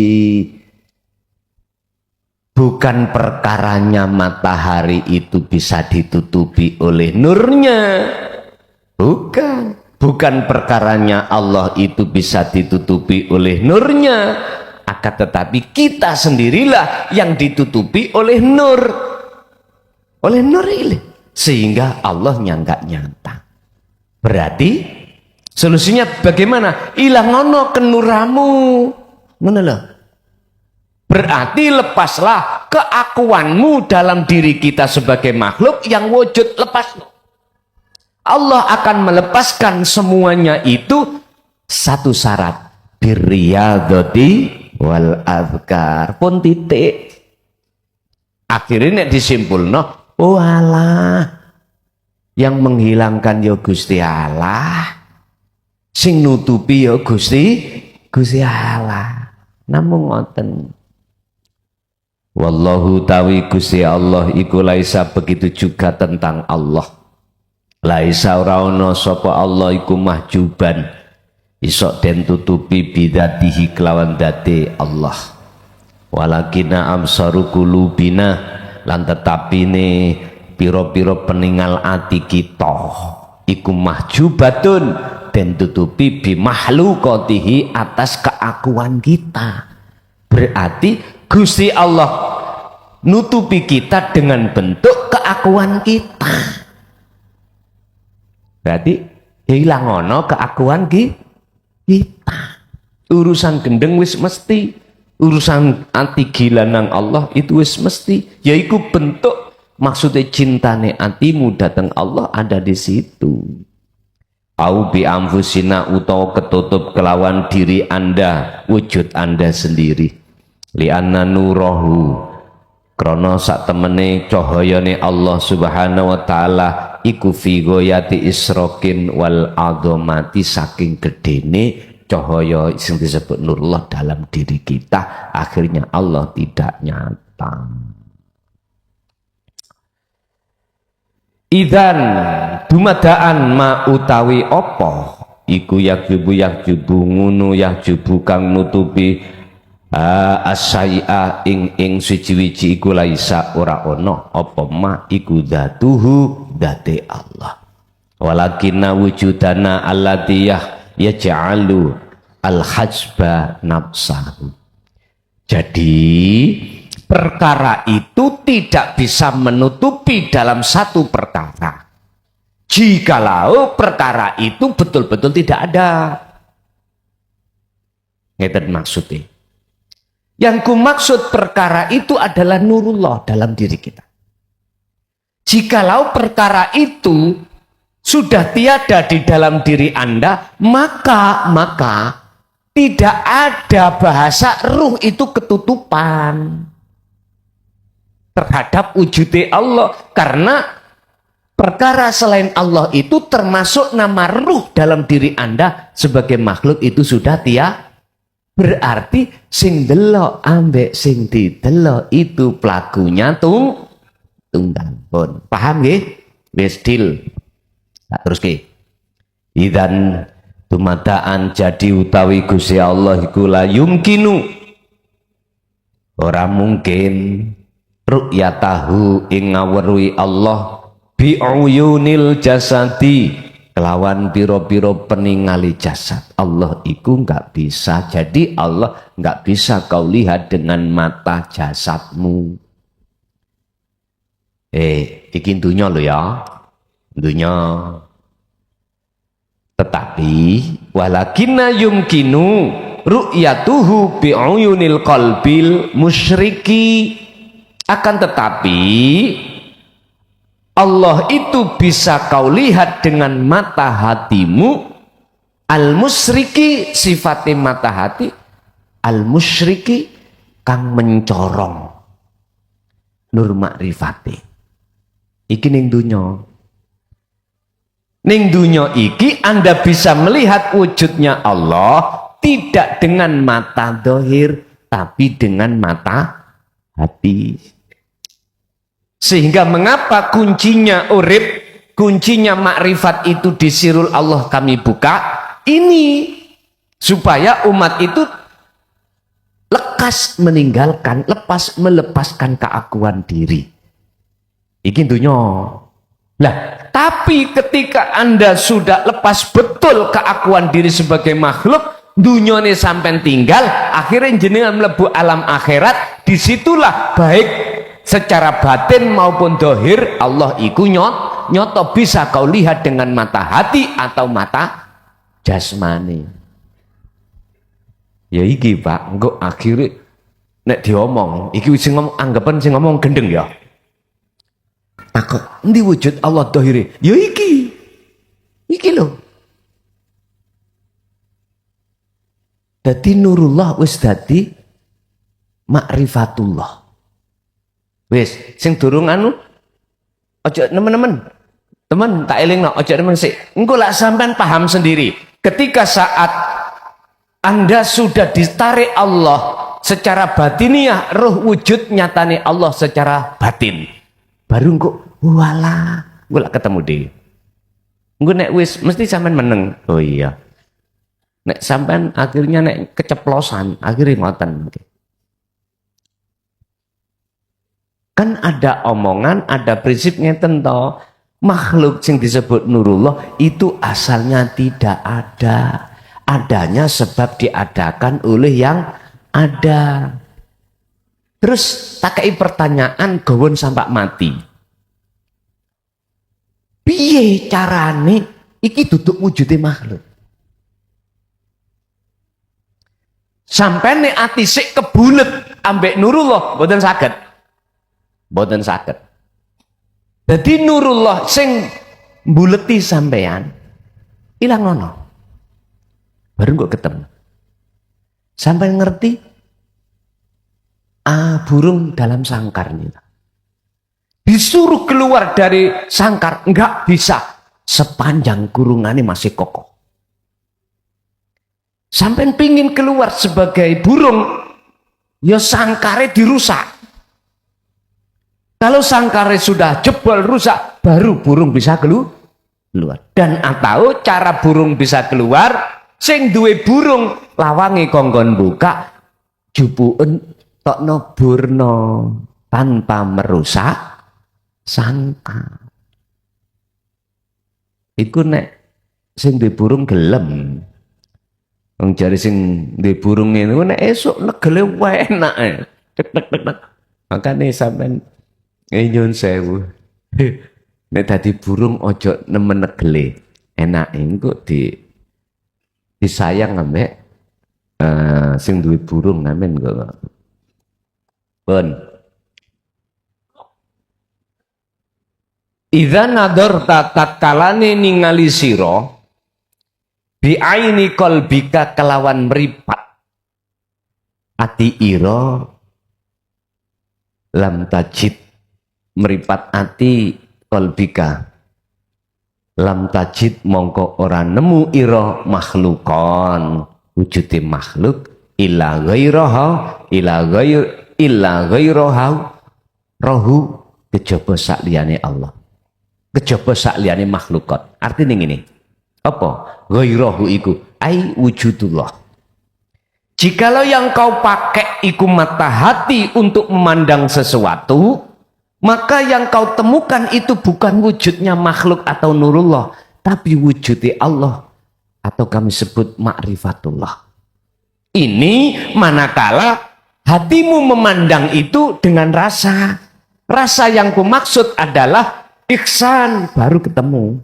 Bukan perkaranya matahari itu bisa ditutupi oleh nurnya, bukan perkaranya Allah itu bisa ditutupi oleh nurnya, akan tetapi kita sendirilah yang ditutupi oleh nur ini, sehingga Allah nggak nyata. Berarti solusinya bagaimana? Ilang ono kenuramu, ngono lho. Berarti lepaslah keakuanmu dalam diri kita sebagai makhluk yang wujud, lepas. Allah akan melepaskan semuanya itu satu syarat, birriyadati wal azkar pun titik. Akhirnya disimpulno, oh Allah, yang menghilangkan ya Gusti Allah, sing nutupi ya Gusti Allah. Namung ngoten. Wallahu tawi Gusti Allah iku laisa begitu juga tentang Allah. Laisa ora ana sapa Allah iku mahjuban isok den tutupi bidzatihi kelawan date Allah. Walakina amsaru qulubina lan tetapine pira-pira peningal ati kita iku mahjubatun den tutupi bi makhluqatihi atas keakuan kita. Berarti Gusti Allah nutupi kita dengan bentuk keakuan kita. Berarti hilang ono keakuan kita. Urusan gendeng wis mesti, urusan anti gila nang Allah itu wis mesti. Yaiku bentuk maksudnya cintane atimu datang Allah ada di situ. Au bi anfusina utawa ketutup kelawan diri Anda, wujud Anda sendiri. Lianna nurahu krana sak temene cahayane Allah Subhanahu wa taala iku fi ghayati isrokin wal azamati, saking gedene cahaya sing disebut nurullah dalam diri kita, akhirnya Allah tidak nyata. Idzan dumadaan ma utawi apa iku yakjubu ngunu yakjubu kang nutupi asai'a ing suci-wici iku laisa ora ono apa ma iku dzatuhu dzate Allah. Walakinna wujudana allatiyah yaj'alu al-hajba nafsahu. Jadi perkara itu tidak bisa menutupi dalam satu perkara jikalau perkara itu betul-betul tidak ada. Ngeten maksudnya. Yang kumaksud perkara itu adalah nurullah dalam diri kita. Jikalau perkara itu sudah tiada di dalam diri Anda, maka tidak ada bahasa ruh itu ketutupan terhadap wujudnya Allah. Karena perkara selain Allah itu termasuk nama ruh dalam diri Anda sebagai makhluk itu sudah tiada. Berarti sing delok ambek sing didelok itu pelakunya tunggal pun. Paham nggih? Wis deal. Terus nggih. Idzan tumataan jadi utawi Gusti Allah iku la yumkinu. Ora mungkin ru'yatahu ing ngawruhi Allah bi uyunil jasadi kelawan piro-piro peningali jasad. Allah itu nggak bisa. Jadi Allah nggak bisa kau lihat dengan mata jasadmu. Ikin dunya lo ya. Dunya. Tetapi walakinna yumkinu ru'yatuhu bi'uyunil qalbil musyriki. Akan tetapi Allah itu bisa kau lihat dengan mata hatimu. Al-musyriki sifatnya mata hati. Al-musyriki kang mencorong nur makrifati. Iki ning dunya. Ning dunya iki Anda bisa melihat wujudnya Allah tidak dengan mata zahir tapi dengan mata hati. Sehingga mengapa kuncinya urip, kuncinya makrifat itu di sirul Allah kami buka, ini supaya umat itu lekas meninggalkan, melepaskan keakuan diri. Iki dunya. Lah, tapi ketika Anda sudah lepas betul keakuan diri sebagai makhluk, dunyane sampai tinggal, akhirnya jenengan mlebu alam akhirat, disitulah baik secara batin maupun dohir Allah iku nyoto bisa kau lihat dengan mata hati atau mata jasmani. Ya iki Pak, engko akhirnya nek diomong, iki sing ngomong anggapan sing ngomong gendeng ya. Takut endi wujud Allah dohire? Ya iki. Iki lho. Dadi nurullah wis dadi makrifatullah. Wis, sing durung anu aja nemen-nemen. Teman tak elingno, aja nemen sik. Engko lak sampean paham sendiri. Ketika saat Anda sudah ditarik Allah secara batiniah, roh wujud nyatane Allah secara batin. Baru engko walah, engko lak ketemu dhewe. Engko nek wis mesti sampean meneng. Oh iya. Nek sampean akhirnya nek keceplosan, akhirnya ngoten. Kan ada omongan, ada prinsip ngeten to. Makhluk yang disebut nurullah itu asalnya tidak ada. Adanya sebab diadakan oleh yang ada. Terus takai pertanyaan gawon sampai mati. Piye carane iki duduk wujudnya makhluk? Sampai nek ati sik kebulet ambek nurullah mboten saged. Mboten saged. Jadi nurullah sing mbuleti sampean ilang ngono. Baru kok ketemu. Sampai ngerti burung dalam sangkarnya. Disuruh keluar dari sangkar enggak bisa sepanjang kurungannya masih kokoh. Sampai pingin keluar sebagai burung, ya sangkarnya dirusak. Kalau sangkarnya sudah jebol rusak, baru burung bisa keluar. Dan atau cara burung bisa keluar, sing duwe burung lawangi kongkon buka, jupuun tokno burno tanpa merusak sangkar. Iku nek sing duwe burung gelem. Wong jare sing duwe burung ngene nek esuk negele enak. Tek. Makane sampean nyun sewu. Nek dadi burung ojo nemen negele. Enak engko disayang ambek sing duwe burung amen kok. Pun. Idza nadarta tatkalane ningali sira bi aini qalbika kelawan mripat ati ira lam tajid meripat ati qalbika lam tajid mongko ora nemu ira makhlukon wujude makhluk illa ghairaha rohu kejaba sak liyane Allah kejaba sak liyane makhlukot artine ngene apa ghairahu iku ai wujudullah. Jikalau yang kau pakai iku mata hati untuk memandang sesuatu, maka yang kau temukan itu bukan wujudnya makhluk atau nurullah, tapi wujudnya Allah atau kami sebut ma'rifatullah. Ini manakala hatimu memandang itu dengan rasa. Rasa yang kumaksud adalah ihsan, baru ketemu.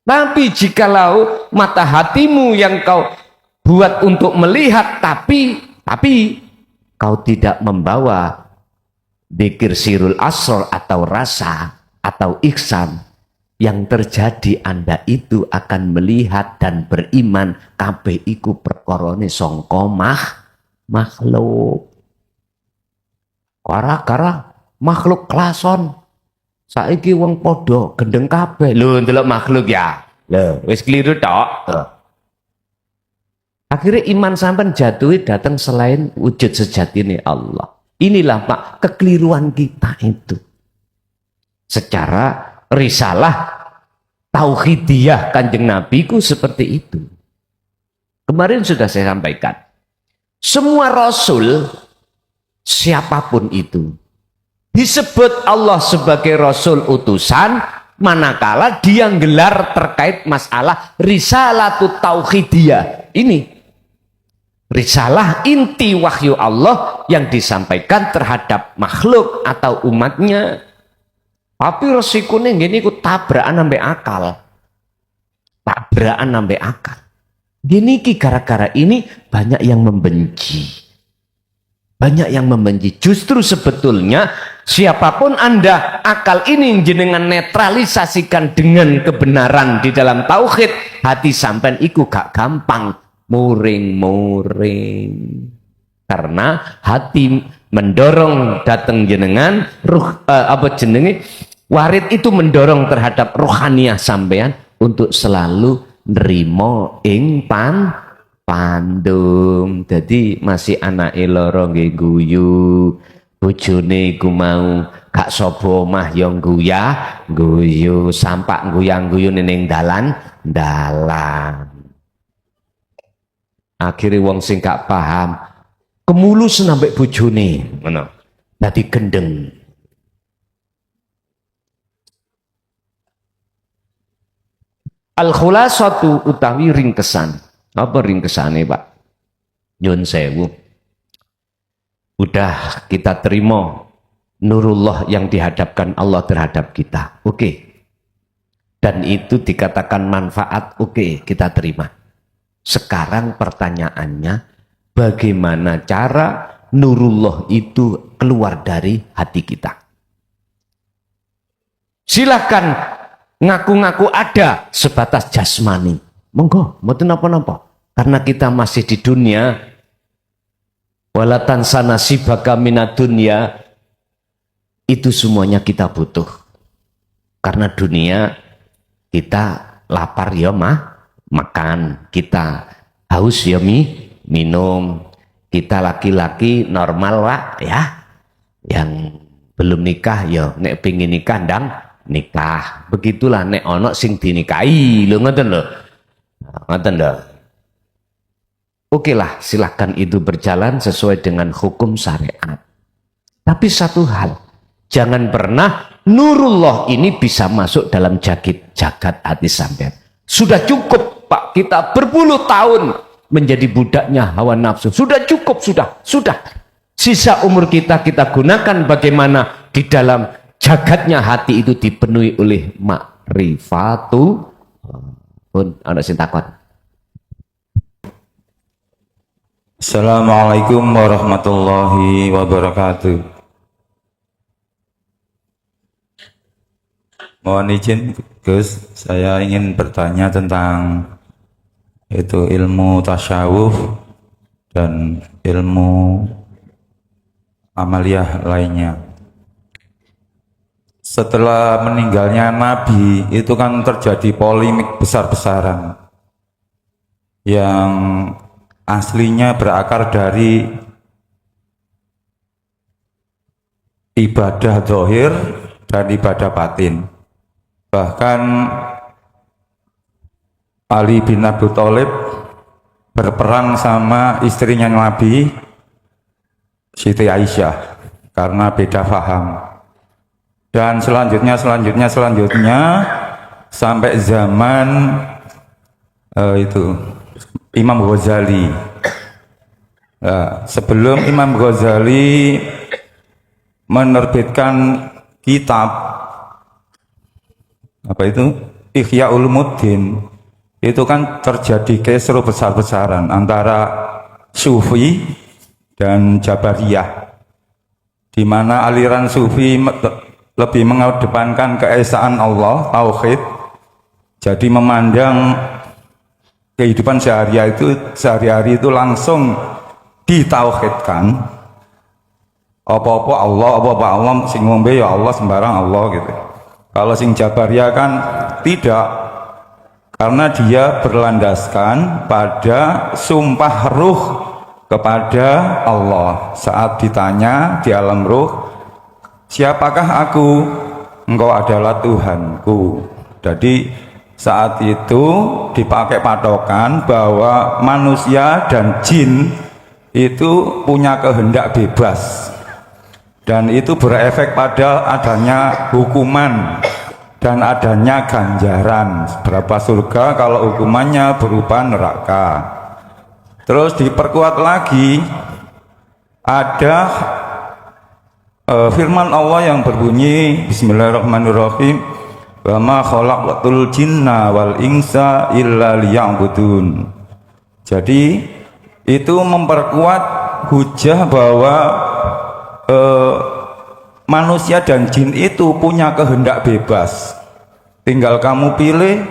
Tapi jikalau mata hatimu yang kau buat untuk melihat tapi kau tidak membawa dzikir sirul asrar atau rasa atau ihsan, yang terjadi Anda itu akan melihat dan beriman kabeh iku perkorone sangka makhluk. Kara-kara makhluk klason. Saiki wong padha gendeng kabeh. Lho ndelok makhluk ya. Lho wis keliru tok. Akhirnya iman sampean jatuhi datang selain wujud sejati ini Allah. Inilah Pak, kekeliruan kita itu. Secara risalah tauhidiyah Kanjeng Nabi ku seperti itu. Kemarin sudah saya sampaikan. Semua rasul, siapapun itu, disebut Allah sebagai rasul utusan, manakala dia gelar terkait masalah risalatut tauhidiyah. Ini risalah inti wahyu Allah yang disampaikan terhadap makhluk atau umatnya. Tapi resikonya gini ku tabrakan sampai akal. Tabrakan sampai akal. Gini ki gara-gara ini banyak yang membenci. Banyak yang membenci. Justru sebetulnya siapapun Anda, akal ini jenengan netralisasikan dengan kebenaran di dalam tauhid, hati sampean iku gak gampang muring-muring. Karena hati mendorong datang jenengan, warid itu mendorong terhadap rohaniah sampean untuk selalu nrimo ing pandum. Jadi masih anak loro nggih guyu, bojone iku mau gak sapa omah ya guyu, sampak guyang-guyu ning dalan. Akhirnya wong sing gak paham kemulus sampai bojone ngono. Dadi gendeng. Al-khulasatu utawi ringkesan. Apa ringkesane, Pak? Nyun sewu. Udah kita terima nurullah yang dihadapkan Allah terhadap kita. Oke. Dan itu dikatakan manfaat, oke, kita terima. Sekarang pertanyaannya, bagaimana cara nurullah itu keluar dari hati kita? Silakan ngaku-ngaku ada sebatas jasmani. Monggo, mboten napa-napa. Karena kita masih di dunia. Wala tansa nasibaka minad dunya. Itu semuanya kita butuh. Karena dunia kita lapar ya makan, kita haus ya minum. Kita laki-laki normal Pak ya. Yang belum nikah ya nek pengin nikah ndang nikah. Begitulah nek ono sing dinikahi lho, ngoten lho. Ngoten lho. Oke lah, silahkan itu berjalan sesuai dengan hukum syariat. Tapi satu hal, jangan pernah nurullah ini bisa masuk dalam jagat hati sampean. Sudah cukup Pak, kita berpuluh tahun menjadi budaknya hawa nafsu. Sudah cukup, sudah. Sisa umur kita gunakan bagaimana di dalam jagatnya hati itu dipenuhi oleh makrifatu. Pun ana sing takon. Assalamualaikum warahmatullahi wabarakatuh. Mohon izin Gus, saya ingin bertanya tentang itu ilmu tasawuf dan ilmu amaliyah lainnya. Setelah meninggalnya Nabi itu kan terjadi polemik besar-besaran yang aslinya berakar dari ibadah zahir dan ibadah batin. Bahkan Ali bin Abi Thalib berperang sama istrinya Nabi, Siti Aisyah, karena beda paham. Dan selanjutnya sampai zaman itu Imam Ghazali. Nah, sebelum Imam Ghazali menerbitkan kitab apa itu Ihya Ulumuddin, itu kan terjadi kisruh besar-besaran antara Sufi dan Jabariyah, di mana aliran Sufi lebih mengedepankan keesaan Allah, tauhid. Jadi memandang kehidupan sehari-hari itu langsung ditauhidkan. Apa-apa Allah, sing ngombe ya Allah, sembarang Allah gitu. Kalau sing Jabariyah kan tidak, karena dia berlandaskan pada sumpah ruh kepada Allah saat ditanya di alam ruh, siapakah aku? Engkau adalah Tuhanku. Jadi saat itu dipakai patokan bahwa manusia dan jin itu punya kehendak bebas, dan itu berefek pada adanya hukuman dan adanya ganjaran berapa surga kalau hukumannya berupa neraka. Terus diperkuat lagi ada firman Allah yang berbunyi Bismillahirrahmanirrahim, wa ma khalaqatul jinna wal insa illa liya'budun. Jadi itu memperkuat hujah bahwa manusia dan jin itu punya kehendak bebas, tinggal kamu pilih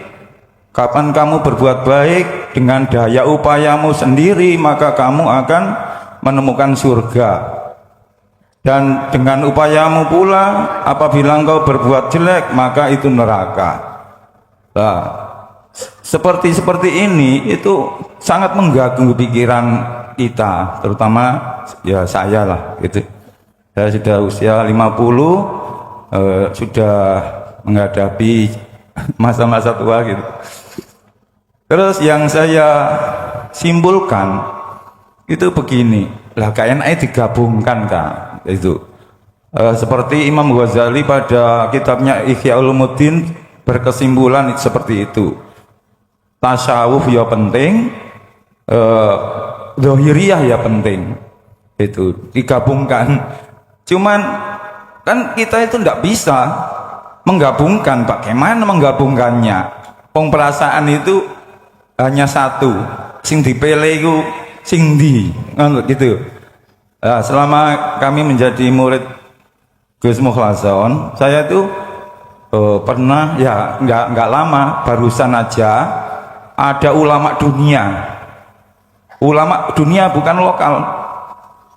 kapan kamu berbuat baik dengan daya upayamu sendiri, maka kamu akan menemukan surga. Dan dengan upayamu pula, apabila engkau berbuat jelek, maka itu neraka. Nah, seperti ini itu sangat mengganggu pikiran kita, terutama ya saya lah gitu. Saya sudah usia 50, sudah menghadapi masa-masa tua gitu. Terus yang saya simpulkan itu begini, lah kayaknya digabungkan kan itu. Seperti Imam Ghazali pada kitabnya Ihya Ulumuddin berkesimpulan seperti itu. Tasawuf ya penting, zahiriyah ya penting. Itu digabungkan. Cuman kan kita itu tidak bisa menggabungkan. Bagaimana menggabungkannya? Perasaan itu hanya satu, sing dipilih itu sing di gitu. Nah, selama kami menjadi murid Gus Mukhlason, saya itu pernah ya nggak lama, barusan aja ada ulama dunia bukan lokal.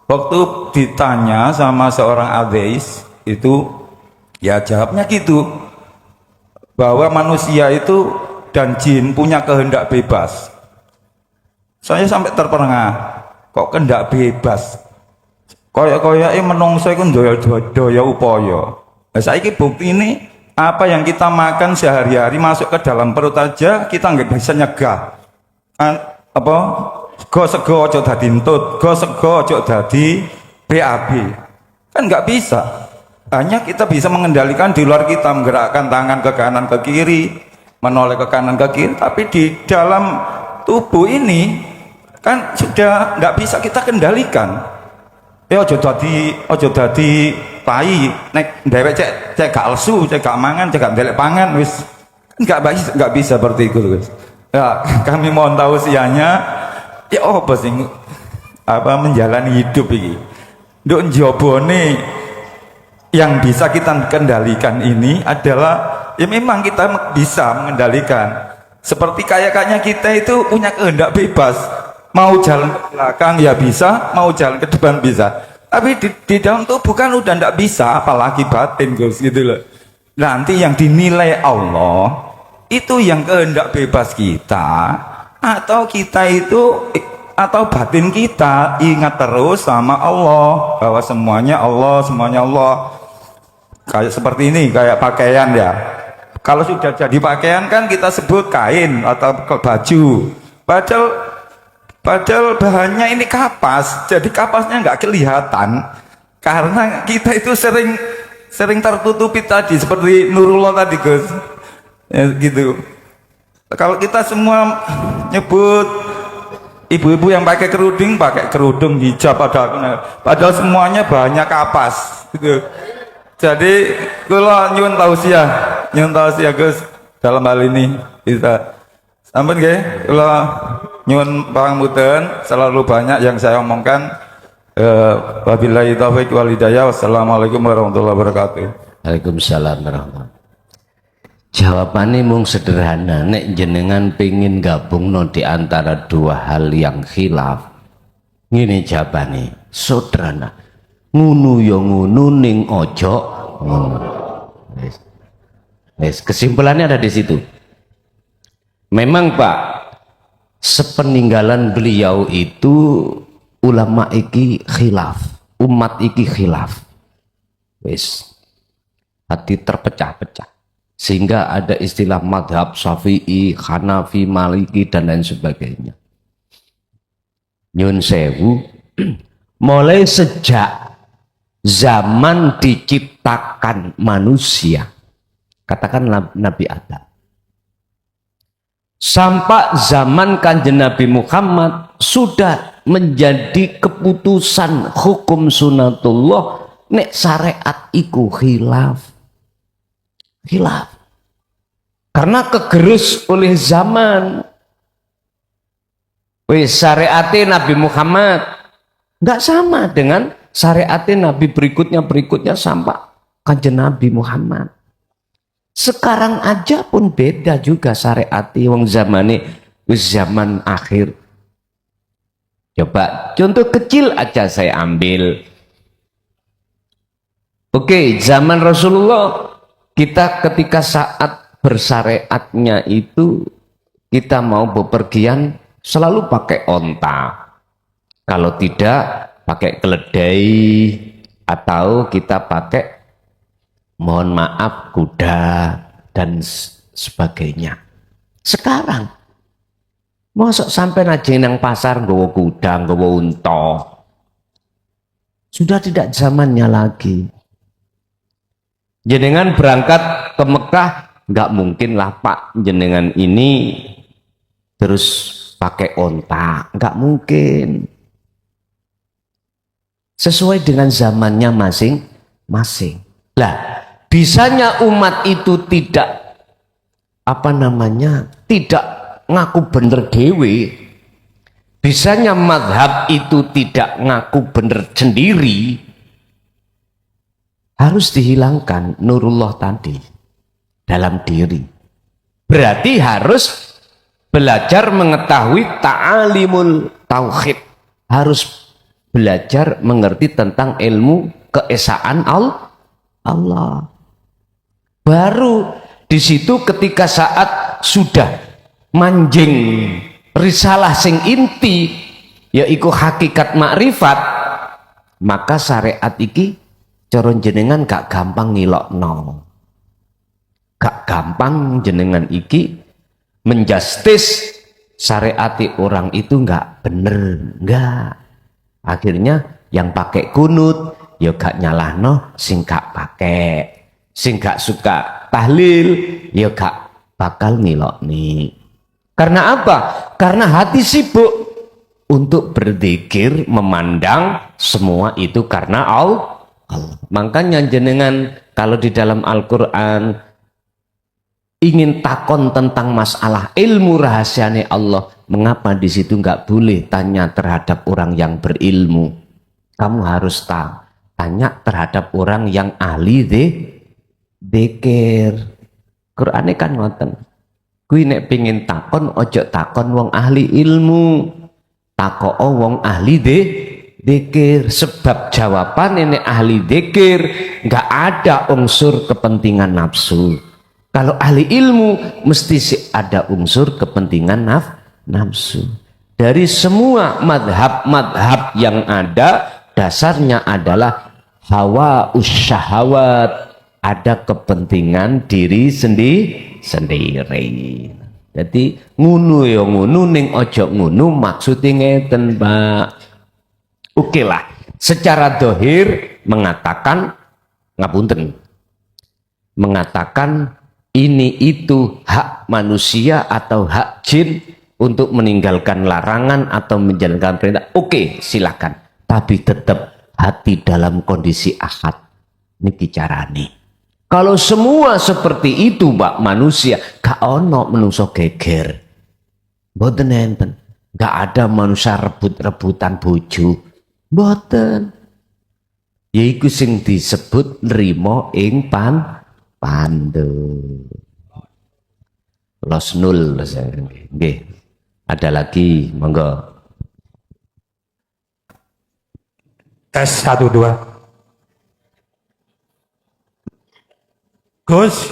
Waktu ditanya sama seorang ateis itu, ya jawabnya gitu, bahwa manusia itu dan jin punya kehendak bebas. Saya sampai terperangah, kok kehendak bebas? Koyak-koyake menungso iku daya upaya. Nah, saiki bukti ini apa yang kita makan sehari-hari masuk ke dalam perut aja kita nggak bisa nyegah. Sego ojo dadi entut, sego ojo dadi BAB. Kan nggak bisa. Hanya kita bisa mengendalikan di luar kita, menggerakkan tangan ke kanan ke kiri, menoleh ke kanan ke kiri, tapi di dalam tubuh ini kan sudah tidak bisa kita kendalikan. Ojo dadi tai nek dhewek cek gak lesu, cek gak mangan, cek gak ndelek pangan wis nggak bisa seperti itu, guys. Ya, kami mohon tausiahnya ya apa sih menjalani hidup ini. Nduk njobone yang bisa kita kendalikan ini adalah ya memang kita bisa mengendalikan. Seperti kayaknya kita itu punya kehendak bebas, mau jalan ke belakang ya bisa, mau jalan ke depan bisa, tapi di dalam tubuh kan udah ndak bisa, apalagi batin, Gus, gitu loh. Nanti yang dinilai Allah itu yang kehendak bebas kita, atau kita itu, atau batin kita ingat terus sama Allah, bahwa semuanya Allah. Kayak seperti ini, kayak pakaian ya. Kalau sudah jadi pakaian kan kita sebut kain atau baju. Padahal bahannya ini kapas, jadi kapasnya nggak kelihatan karena kita itu sering tertutupi tadi, seperti Nurullah tadi, Gus, ya, gitu. Kalau kita semua nyebut ibu-ibu yang pakai kerudung hijab, padahal semuanya bahannya kapas, gitu. Jadi kalau nyuwun tausiah Gus dalam hal ini kita sampun nggih, kalau nyuwun pangapunten selalu banyak yang saya omongkan. Wabillahi taufiq wal hidayah. Wassalamualaikum warahmatullahi wabarakatuh. Waalaikumsalam warahmatullahi wabarakatuh. Jawabannya mung sederhana, nek jenengan pengin gabungno di antara dua hal yang khilaf. Ngene jawabane, sederhana. Ngunu ya ngunu ning ojo ngono. Wes, kesimpulannya ada di situ. Memang Pak, sepeninggalan beliau itu ulama iki khilaf, umat iki khilaf. Wis hati terpecah-pecah sehingga ada istilah madhab Syafi'i, Hanafi, Maliki dan lain sebagainya. Nyun sewu, mulai sejak zaman diciptakan manusia, katakan Nabi Adam, sampai zaman Kanjeng Nabi Muhammad sudah menjadi keputusan hukum sunatullah nek syariat iku khilaf. Karena kegerus oleh zaman. Syariat Nabi Muhammad nggak sama dengan syariat Nabi berikutnya sampai Kanjeng Nabi Muhammad. Sekarang aja pun beda juga syariat wong zamane wis zaman akhir. Coba contoh kecil aja saya ambil. Oke, zaman Rasulullah kita ketika saat bersyariatnya itu kita mau bepergian selalu pakai onta. Kalau tidak pakai keledai atau kita pakai mohon maaf kuda dan sebagainya. Sekarang mosok sampai najeng nang pasar nggawa kuda, nggawa unta. Sudah tidak zamannya lagi. Jenengan berangkat ke Mekah nggak mungkin lah Pak, jenengan ini terus pakai onta, nggak mungkin. Sesuai dengan zamannya masing-masing. Lah, bisanya umat itu tidak tidak ngaku bener dewe. Bisanya madhab itu tidak ngaku bener sendiri. Harus dihilangkan nurullah tadi dalam diri. Berarti harus belajar mengetahui ta'alimul tauhid. Harus belajar mengerti tentang ilmu keesaan Allah. Baru di situ ketika saat sudah manjing risalah sing inti yaiku hakikat makrifat, maka syariat iki coron jenengan gak gampang ngilokno. Gak gampang jenengan iki menjustis syariati orang itu gak bener, enggak. Akhirnya yang pakai kunut ya gak nyalahno sing gak pakai, sing gak suka tahlil ya gak bakal ngilokni. Karena apa? Karena hati sibuk untuk berzikir, memandang semua itu karena Allah. Makanya jenengan kalau di dalam Al-Quran ingin takon tentang masalah ilmu rahasianya Allah, mengapa di situ nggak boleh tanya terhadap orang yang berilmu? Kamu harus tanya terhadap orang yang ahli dzikir. Qur'ane kan ngoten. Kuwi nek pengin takon ojo takon wong ahli ilmu, takoo wong ahli dzikir. Sebab jawaban ini ahli dzikir nggak ada unsur kepentingan nafsu. Kalau ahli ilmu mesti ada unsur kepentingan nafsu. Dari semua madhab-madhab yang ada, dasarnya adalah hawa usyahawat, ada kepentingan diri sendiri. Jadi ngunu ya ngunu ning ojo ngunu maksudnya ngeten Pak. Oke lah, secara dohir mengatakan ngapunten, mengatakan ini itu hak manusia atau hak jin untuk meninggalkan larangan atau menjalankan perintah. Oke, silakan. Tapi tetap hati dalam kondisi ahad. Niki carane. Kalau semua seperti itu, Pak, manusia gak ono menungso geger. Mboten enten. Gak ada manusia rebut-rebutan bojo. Mboten. Yaiku sing disebut nrimo ing pandu. Los nul. Nggih. Ada lagi, monggo. Tes 1 2. Gus,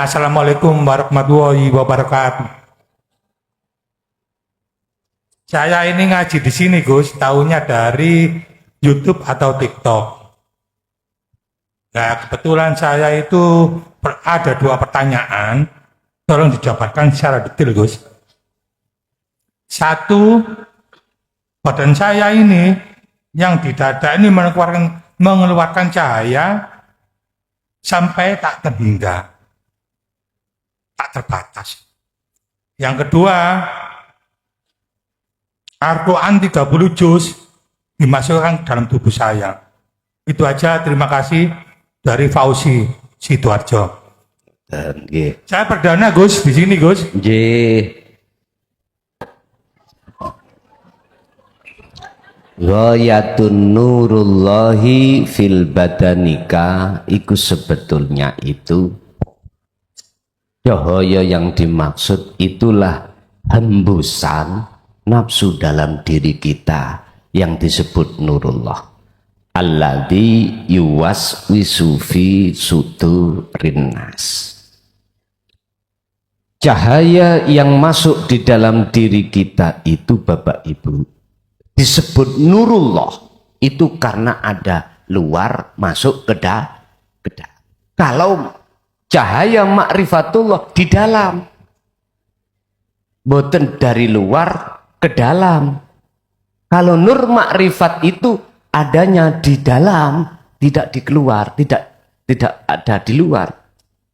Assalamualaikum warahmatullahi wabarakatuh. Saya ini ngaji di sini Gus, tahunya dari YouTube atau TikTok. Nah, kebetulan saya itu ada 2 pertanyaan, tolong dijawabkan secara detail Gus. 1, badan saya ini yang di dada ini mengeluarkan cahaya sampai tak terhingga, tak terbatas. Yang kedua, Al-Quran 30 juz dimasukkan dalam tubuh saya. Itu aja, terima kasih dari Fauzi Sidoarjo. Nggih. Saya perdana Gus di sini Gus. Nggih. Ghayatun nurullahi fil badanika, iku sebetulnya itu cahaya yang dimaksud itulah hembusan nafsu dalam diri kita yang disebut nurullah, alladzi yuwaswisu fi sudurin nas. Cahaya yang masuk di dalam diri kita itu Bapak Ibu disebut nurullah, itu karena ada luar masuk ke dalam. Kalau cahaya ma'rifatullah di dalam, boten dari luar ke dalam. Kalau nur makrifat itu adanya di dalam, tidak di keluar, tidak ada di luar.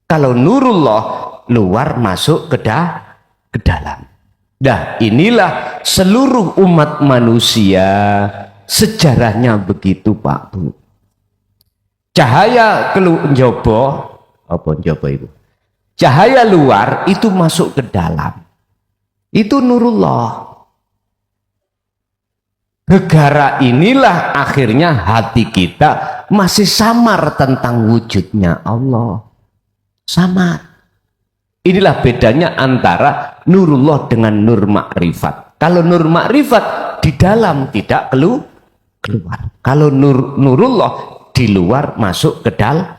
Kalau nurullah luar masuk ke dalam. Nah, inilah seluruh umat manusia sejarahnya begitu Pak Bu. Cahaya njaba, apa njaba itu? Cahaya luar itu masuk ke dalam. Itu nurullah. Gegara inilah akhirnya hati kita masih samar tentang wujudnya Allah. Samar. Inilah bedanya antara nurullah dengan nur makrifat. Kalau nur makrifat di dalam tidak keluar. Kalau nurullah di luar masuk ke dalam.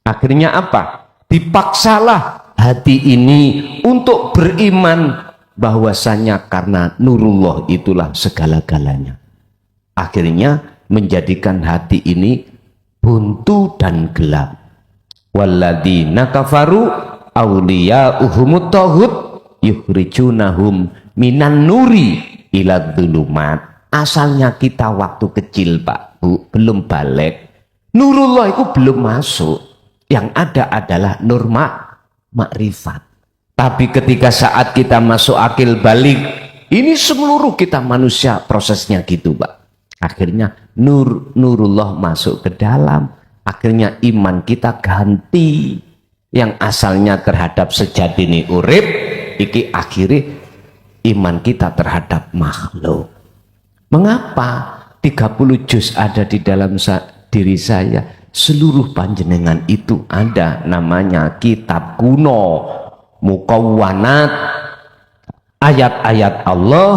Akhirnya apa? Dipaksalah hati ini untuk beriman bahwasanya karena nurullah itulah segala-galanya. Akhirnya menjadikan hati ini buntu dan gelap. Walladzina kafaru awliya'uhumut taghut yukhrijunahum minan nuri ila dzulumat. Asalnya kita waktu kecil Pak Bu, belum balik, nurullah itu belum masuk. Yang ada adalah nur makrifat. Tapi ketika saat kita masuk akil balik, ini seluruh kita manusia prosesnya gitu Pak. Akhirnya nurullah masuk ke dalam. Akhirnya iman kita ganti. Yang asalnya terhadap sejatine urip, iki akhirnya iman kita terhadap makhluk. Mengapa 30 juz ada di dalam diri saya? Seluruh panjenengan itu ada namanya kitab kuno, mukawwanat, ayat-ayat Allah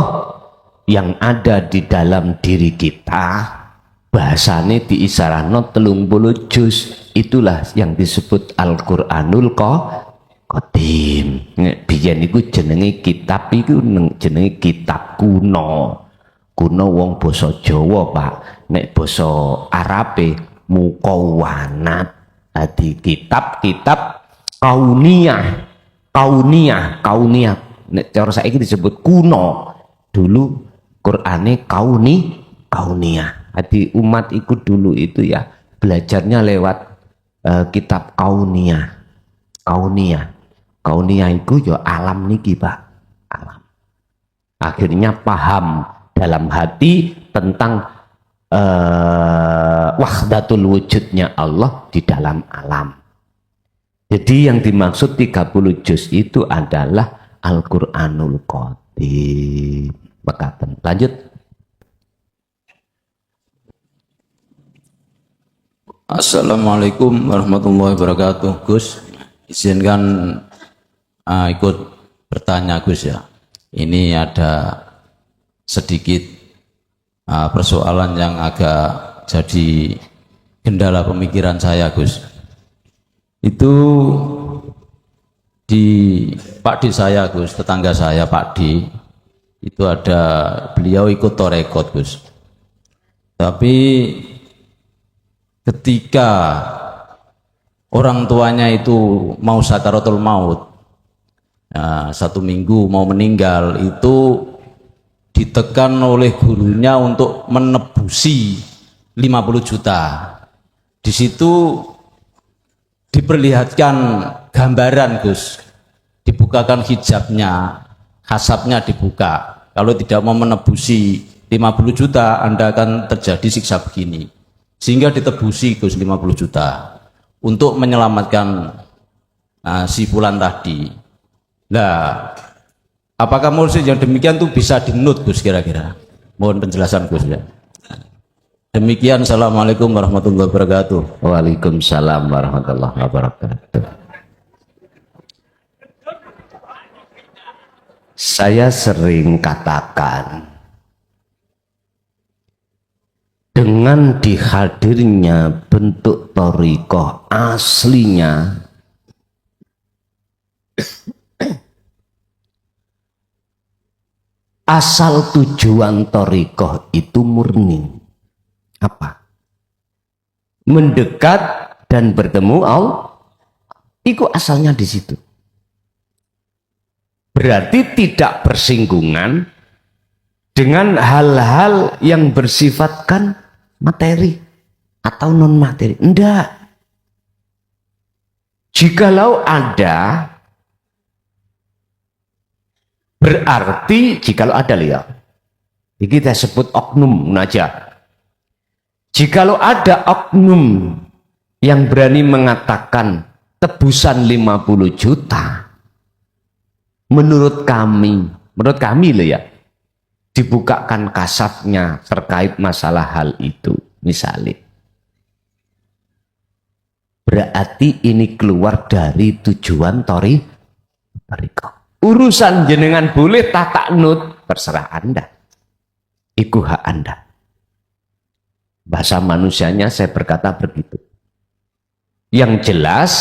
yang ada di dalam diri kita. Bahasanya diisarano 30 juz. Itulah yang disebut Al-Quranul Qadim. Biyen iku jenenge kitab iku jenenge kitab kuno. Kuno wong basa Jawa Pak. Nek basa Arabe mukawwanat. Adi kitab-kitab kauniyah. Nek cara saiki disebut kuno. Dulu Qur'ane kauniyah. Adi umat ikut dulu itu ya belajarnya lewat kitab kauniyah. Kauniyah itu ya alam niki Pak. Alam. Akhirnya paham dalam hati tentang wahdatul wujudnya Allah di dalam alam. Jadi yang dimaksud 30 juz itu adalah Al-Quranul Qadim. Mekaten. Lanjut. Assalamualaikum warahmatullahi wabarakatuh. Gus, izinkan ikut bertanya Gus ya. Ini ada sedikit persoalan yang agak jadi kendala pemikiran saya Gus. Itu di Pak D saya Gus, tetangga saya Pak D, itu ada beliau ikut torekot Gus. Tapi ketika orang tuanya itu mau sakaratul maut, nah, 1 minggu mau meninggal, itu ditekan oleh gurunya untuk menebusi 50 juta. Di situ diperlihatkan gambaran Gus, dibukakan hijabnya, hasabnya dibuka. Kalau tidak mau menebusi 50 juta, Anda akan terjadi siksa begini. Sehingga ditebusi Gus 50 juta untuk menyelamatkan si fulan tadi. Nah, apakah mursyid yang demikian itu bisa dinut Gus kira-kira? Mohon penjelasan Gus ya. Demikian, assalamualaikum warahmatullahi wabarakatuh. Waalaikumsalam warahmatullahi wabarakatuh. Saya sering katakan, dengan dihadirnya bentuk thariqah aslinya, asal tujuan thariqah itu murni. Apa? Mendekat dan bertemu Allah. Itu asalnya di situ. Berarti tidak bersinggungan dengan hal-hal yang bersifatkan materi atau non materi. Enggak. Jikalau ada, berarti jikalau ada lihat. Ini kita sebut oknum munajat. Jikalau ada oknum yang berani mengatakan tebusan 50 juta, menurut kami loh ya, dibukakan kasafnya terkait masalah hal itu misalnya, berarti ini keluar dari tujuan thariqah. Urusan jenengan boleh tak nut, terserah Anda, itu hak Anda. Bahasa manusianya saya berkata begitu. Yang jelas,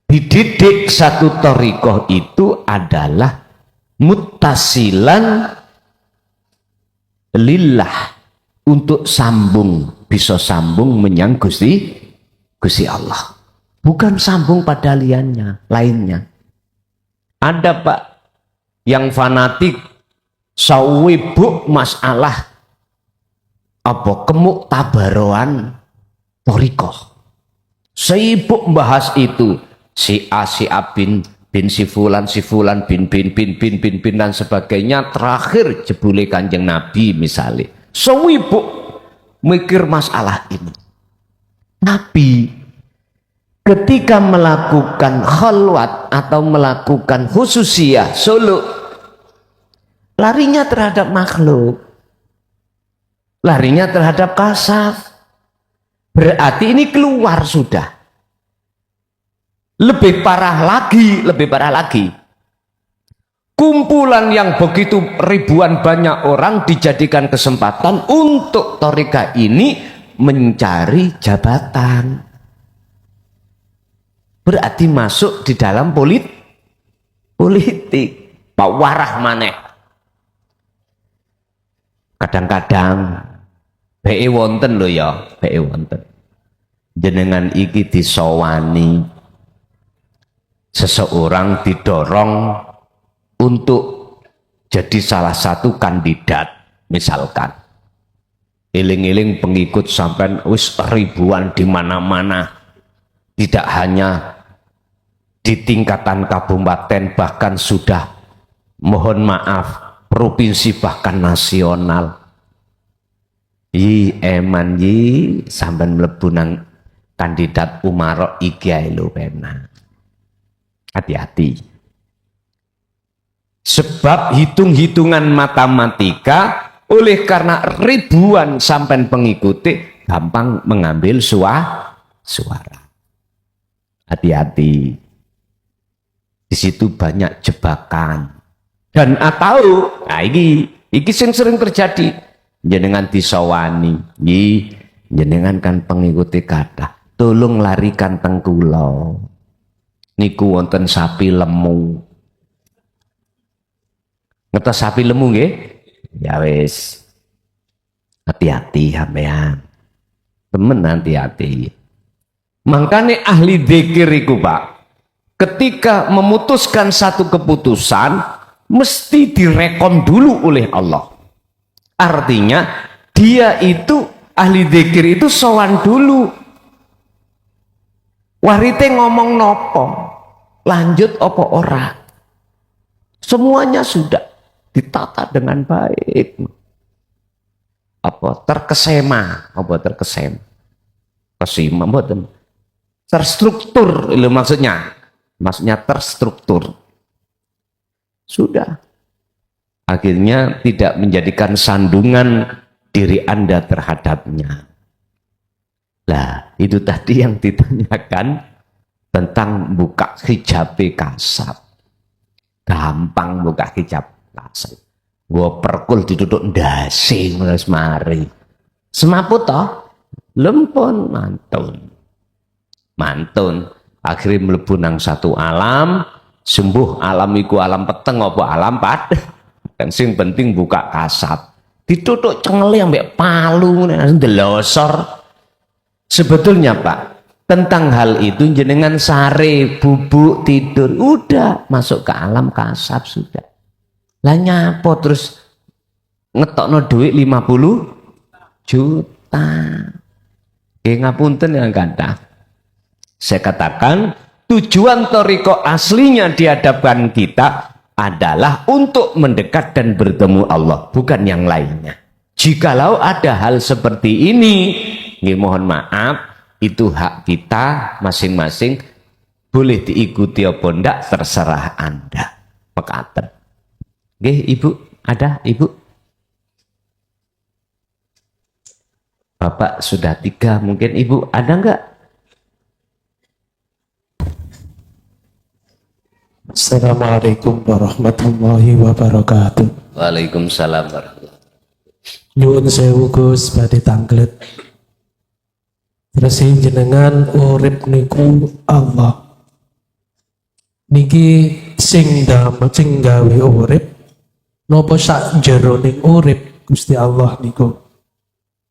dididik satu thariqah itu adalah muttasilan lillah, untuk sambung, bisa sambung menyang Gusti Allah. Bukan sambung pada lainnya. Ada Pak yang fanatik sawibuk masalah apa kemuktabaroan thariqah. Sibuk membahas itu, si A bin si fulan bin dan sebagainya, terakhir jebule Kanjeng Nabi misalnya. Sibuk mikir masalah ini. Tapi ketika melakukan khalwat atau melakukan khususiyah solo, larinya terhadap makhluk, larinya terhadap kasaf. Berarti ini keluar sudah. Lebih parah lagi. Kumpulan yang begitu ribuan banyak orang dijadikan kesempatan untuk thariqah ini mencari jabatan. Berarti masuk di dalam politik. Pak warah maneh. Kadang-kadang BE wonten lho ya, BE wonten. Jenengan iki disowani, seseorang didorong untuk jadi salah satu kandidat, misalkan. Iling-iling pengikut sampai wis ribuan di mana-mana. Tidak hanya di tingkatan kabupaten, bahkan sudah mohon maaf provinsi bahkan nasional. Eman sampean mlebu nang kandidat umaro iki ae lho penak. Hati-hati. Sebab hitung-hitungan matematika, oleh karena ribuan sampean pengikuti, gampang mengambil suara. Hati-hati. Di situ banyak jebakan. Dan atau iki sering terjadi. Jenengan disawani, jenengan kan pengikuti kathah, tolong larikan teng kula. Niku wonten sapi lemu. Ngetos sapi lemu nggih? Ya wis. Hati-hati sampean. Temen hati-hati. Makanya ahli dzikir iku, Pak, ketika memutuskan satu keputusan mesti direkom dulu oleh Allah. Artinya dia itu ahli dzikir itu sowan dulu. Warite ngomong nopo, lanjut apa ora. Semuanya sudah ditata dengan baik. Apa terkesema, apa terkesem. Kesima mboten. Terstruktur itu maksudnya. Maksudnya terstruktur. Sudah. Akhirnya tidak menjadikan sandungan diri Anda terhadapnya. Lah, itu tadi yang ditanyakan tentang buka hijab kasab. Gampang buka hijab kasab. Gua perkul ditutup ndase wis mari. Semaput toh? Lempun mantun. Mantun. Akhirnya mlebu nang satu alam, sembuh alam iku alam peteng apa alam pad. Dan sing penting buka kasab. Ditutup cengeli ambek palu ndelosor. Sebetulnya Pak, tentang hal itu jenengan sare, bubuk, tidur, udah masuk ke alam kasab sudah. Lah nyapo terus ngetokno duit 50 juta. Ngapunten yang kata. Saya katakan tujuan toriko aslinya di hadapan kita adalah untuk mendekat dan bertemu Allah, bukan yang lainnya. Jikalau ada hal seperti ini, mohon maaf, itu hak kita masing-masing, boleh diikuti apa enggak terserah Anda. Mekaten. Nggih, Ibu, ada Ibu? Bapak sudah 3, mungkin Ibu ada enggak? Assalamualaikum warahmatullahi wabarakatuh. Waalaikumsalam warahmatullahi wabarakatuh. Nyuwun sewu Gus badhe tanglet. Terus jenengan urip niku Allah. Niki sing gawe urip napa sak jeroning urip Gusti Allah niku.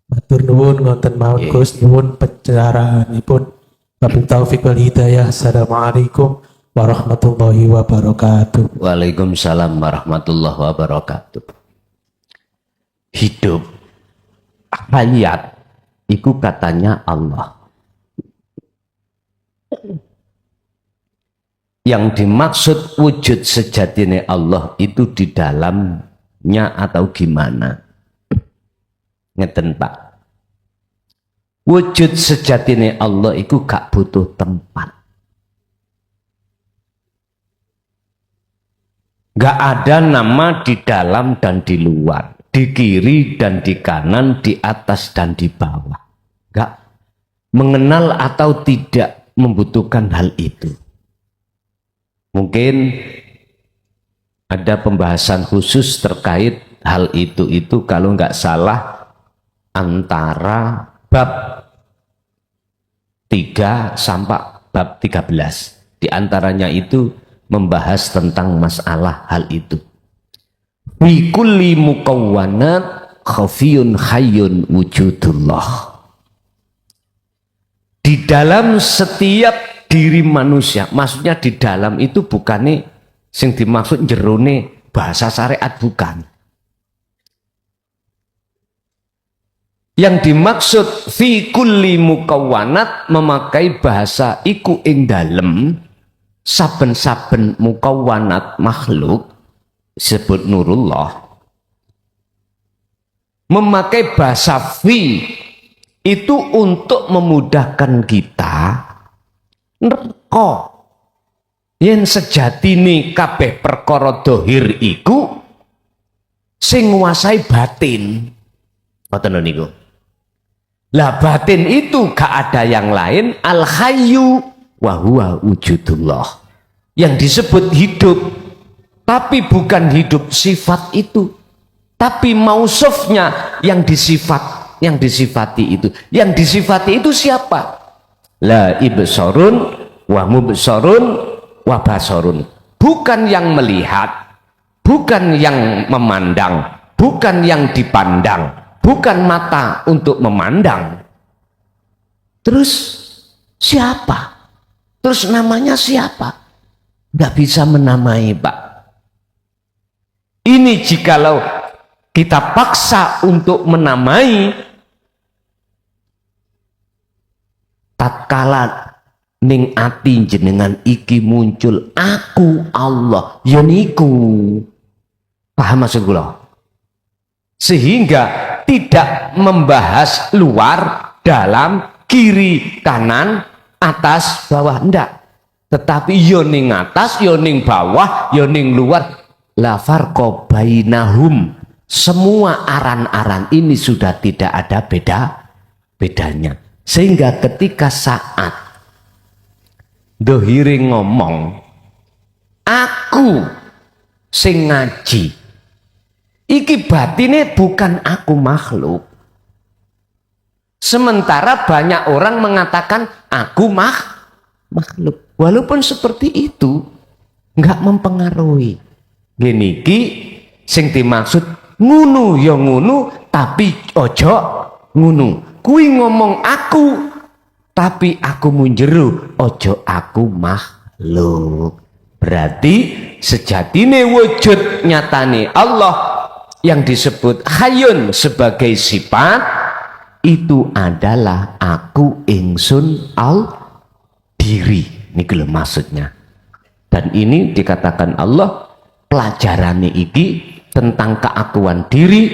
Matur nuwun ngoten mawon Gus, nyuwun pencerahanipun. Wabillahi taufiq wal hidayah. Assalamualaikum warahmatullahi wabarakatuh. Waalaikumsalam warahmatullahi wabarakatuh. Hidup, hayat, itu katanya Allah. Yang dimaksud wujud sejatinya Allah itu di dalamnya atau gimana? Ngeten Pak. Wujud sejatinya Allah itu gak butuh tempat. Gak ada nama di dalam dan di luar, di kiri dan di kanan, di atas dan di bawah. Gak mengenal atau tidak membutuhkan hal itu. Mungkin ada pembahasan khusus terkait hal itu kalau nggak salah antara bab 3 sampai bab 13. Di antaranya itu membahas tentang masalah hal itu. Fi kulli mukawwanat khafiyun hayyun wujudullah. Di dalam setiap diri manusia, maksudnya di dalam itu bukannya sing dimaksud jerone bahasa syariat, bukan. Yang dimaksud fi kulli mukawwanat memakai bahasa iku ing dalem saben-saben mukawwanat makhluk disebut nurullah, memakai bahasa fi itu untuk memudahkan kita nerko yen sejatine kabeh perkara dohir iku sing nguasai batin. Ngoten niku. Lah batin itu gak ada yang lain, al hayyu wa huwa wujudullah. Yang disebut hidup, tapi bukan hidup sifat itu, tapi mausufnya yang disifati itu. Yang disifati itu siapa? La ibsarun wa mubsarun wa basarun. Bukan yang melihat, bukan yang memandang, bukan yang dipandang, bukan mata untuk memandang. Terus siapa? Terus namanya siapa? Nggak bisa menamai, Pak. Ini jikalau kita paksa untuk menamai, tatkala ning ati jenengan iki muncul aku Allah, ya niku. Paham maksud kula? Sehingga tidak membahas luar, dalam, kiri, kanan, atas, bawah, ndak. Tetapi yo ning atas, yo ning bawah, yo ning luar. La farqa bainahum. Semua aran-aran ini sudah tidak ada bedanya. Sehingga ketika saat dohire ngomong, aku sing ngaji, iki batine bukan aku makhluk. Sementara banyak orang mengatakan aku makhluk. Walaupun seperti itu nggak mempengaruhi. Gini ki sing dimaksud ngunu ya ngunu, tapi ojo ngunu. Kui ngomong aku, tapi aku munjeru, ojo aku makhluk. Berarti sejatine wujud nyatane Allah yang disebut Hayyun sebagai sifat itu adalah aku ingsun al diri. Ini kalau maksudnya. Dan ini dikatakan Allah, pelajaran iki tentang keakuan diri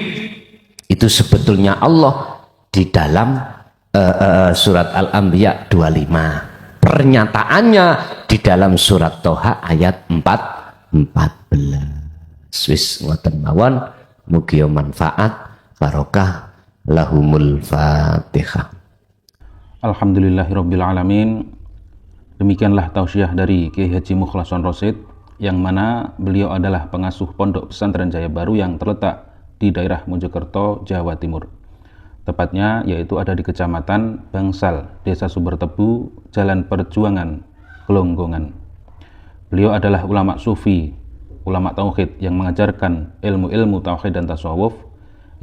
itu sebetulnya Allah di dalam surat Al-Anbiya 25. Pernyataannya di dalam surat Toha ayat 14. Wis ngoten mawon, mugi manfaat barokah lahumul Fatihah. Alhamdulillahirabbil alamin. Demikianlah tausiah dari Kiai Haji Mukhlason Rosyid, yang mana beliau adalah pengasuh Pondok Pesantren Jaya Baru yang terletak di daerah Mojokerto, Jawa Timur. Tepatnya yaitu ada di Kecamatan Bangsal, Desa Sumbertebu, Jalan Perjuangan, Gelonggongan. Beliau adalah ulama sufi, ulama tauhid yang mengajarkan ilmu-ilmu tauhid dan tasawuf,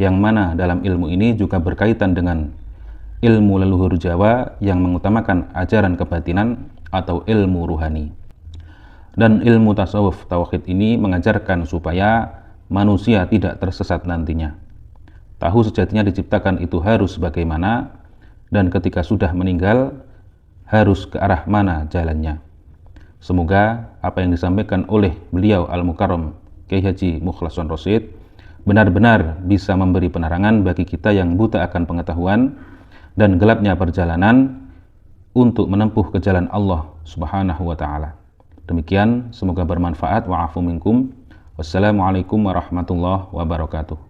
yang mana dalam ilmu ini juga berkaitan dengan ilmu leluhur Jawa yang mengutamakan ajaran kebatinan atau ilmu ruhani. Dan ilmu tasawuf tauhid ini mengajarkan supaya manusia tidak tersesat nantinya. Tahu sejatinya diciptakan itu harus bagaimana, dan ketika sudah meninggal harus ke arah mana jalannya. Semoga apa yang disampaikan oleh beliau Al-Mukarram Kiai Haji Mukhlason Rosyid benar-benar bisa memberi penerangan bagi kita yang buta akan pengetahuan dan gelapnya perjalanan untuk menempuh ke jalan Allah Subhanahu wa taala. Demikian, semoga bermanfaat. Wa'afu minkum. Wassalamualaikum warahmatullahi wabarakatuh.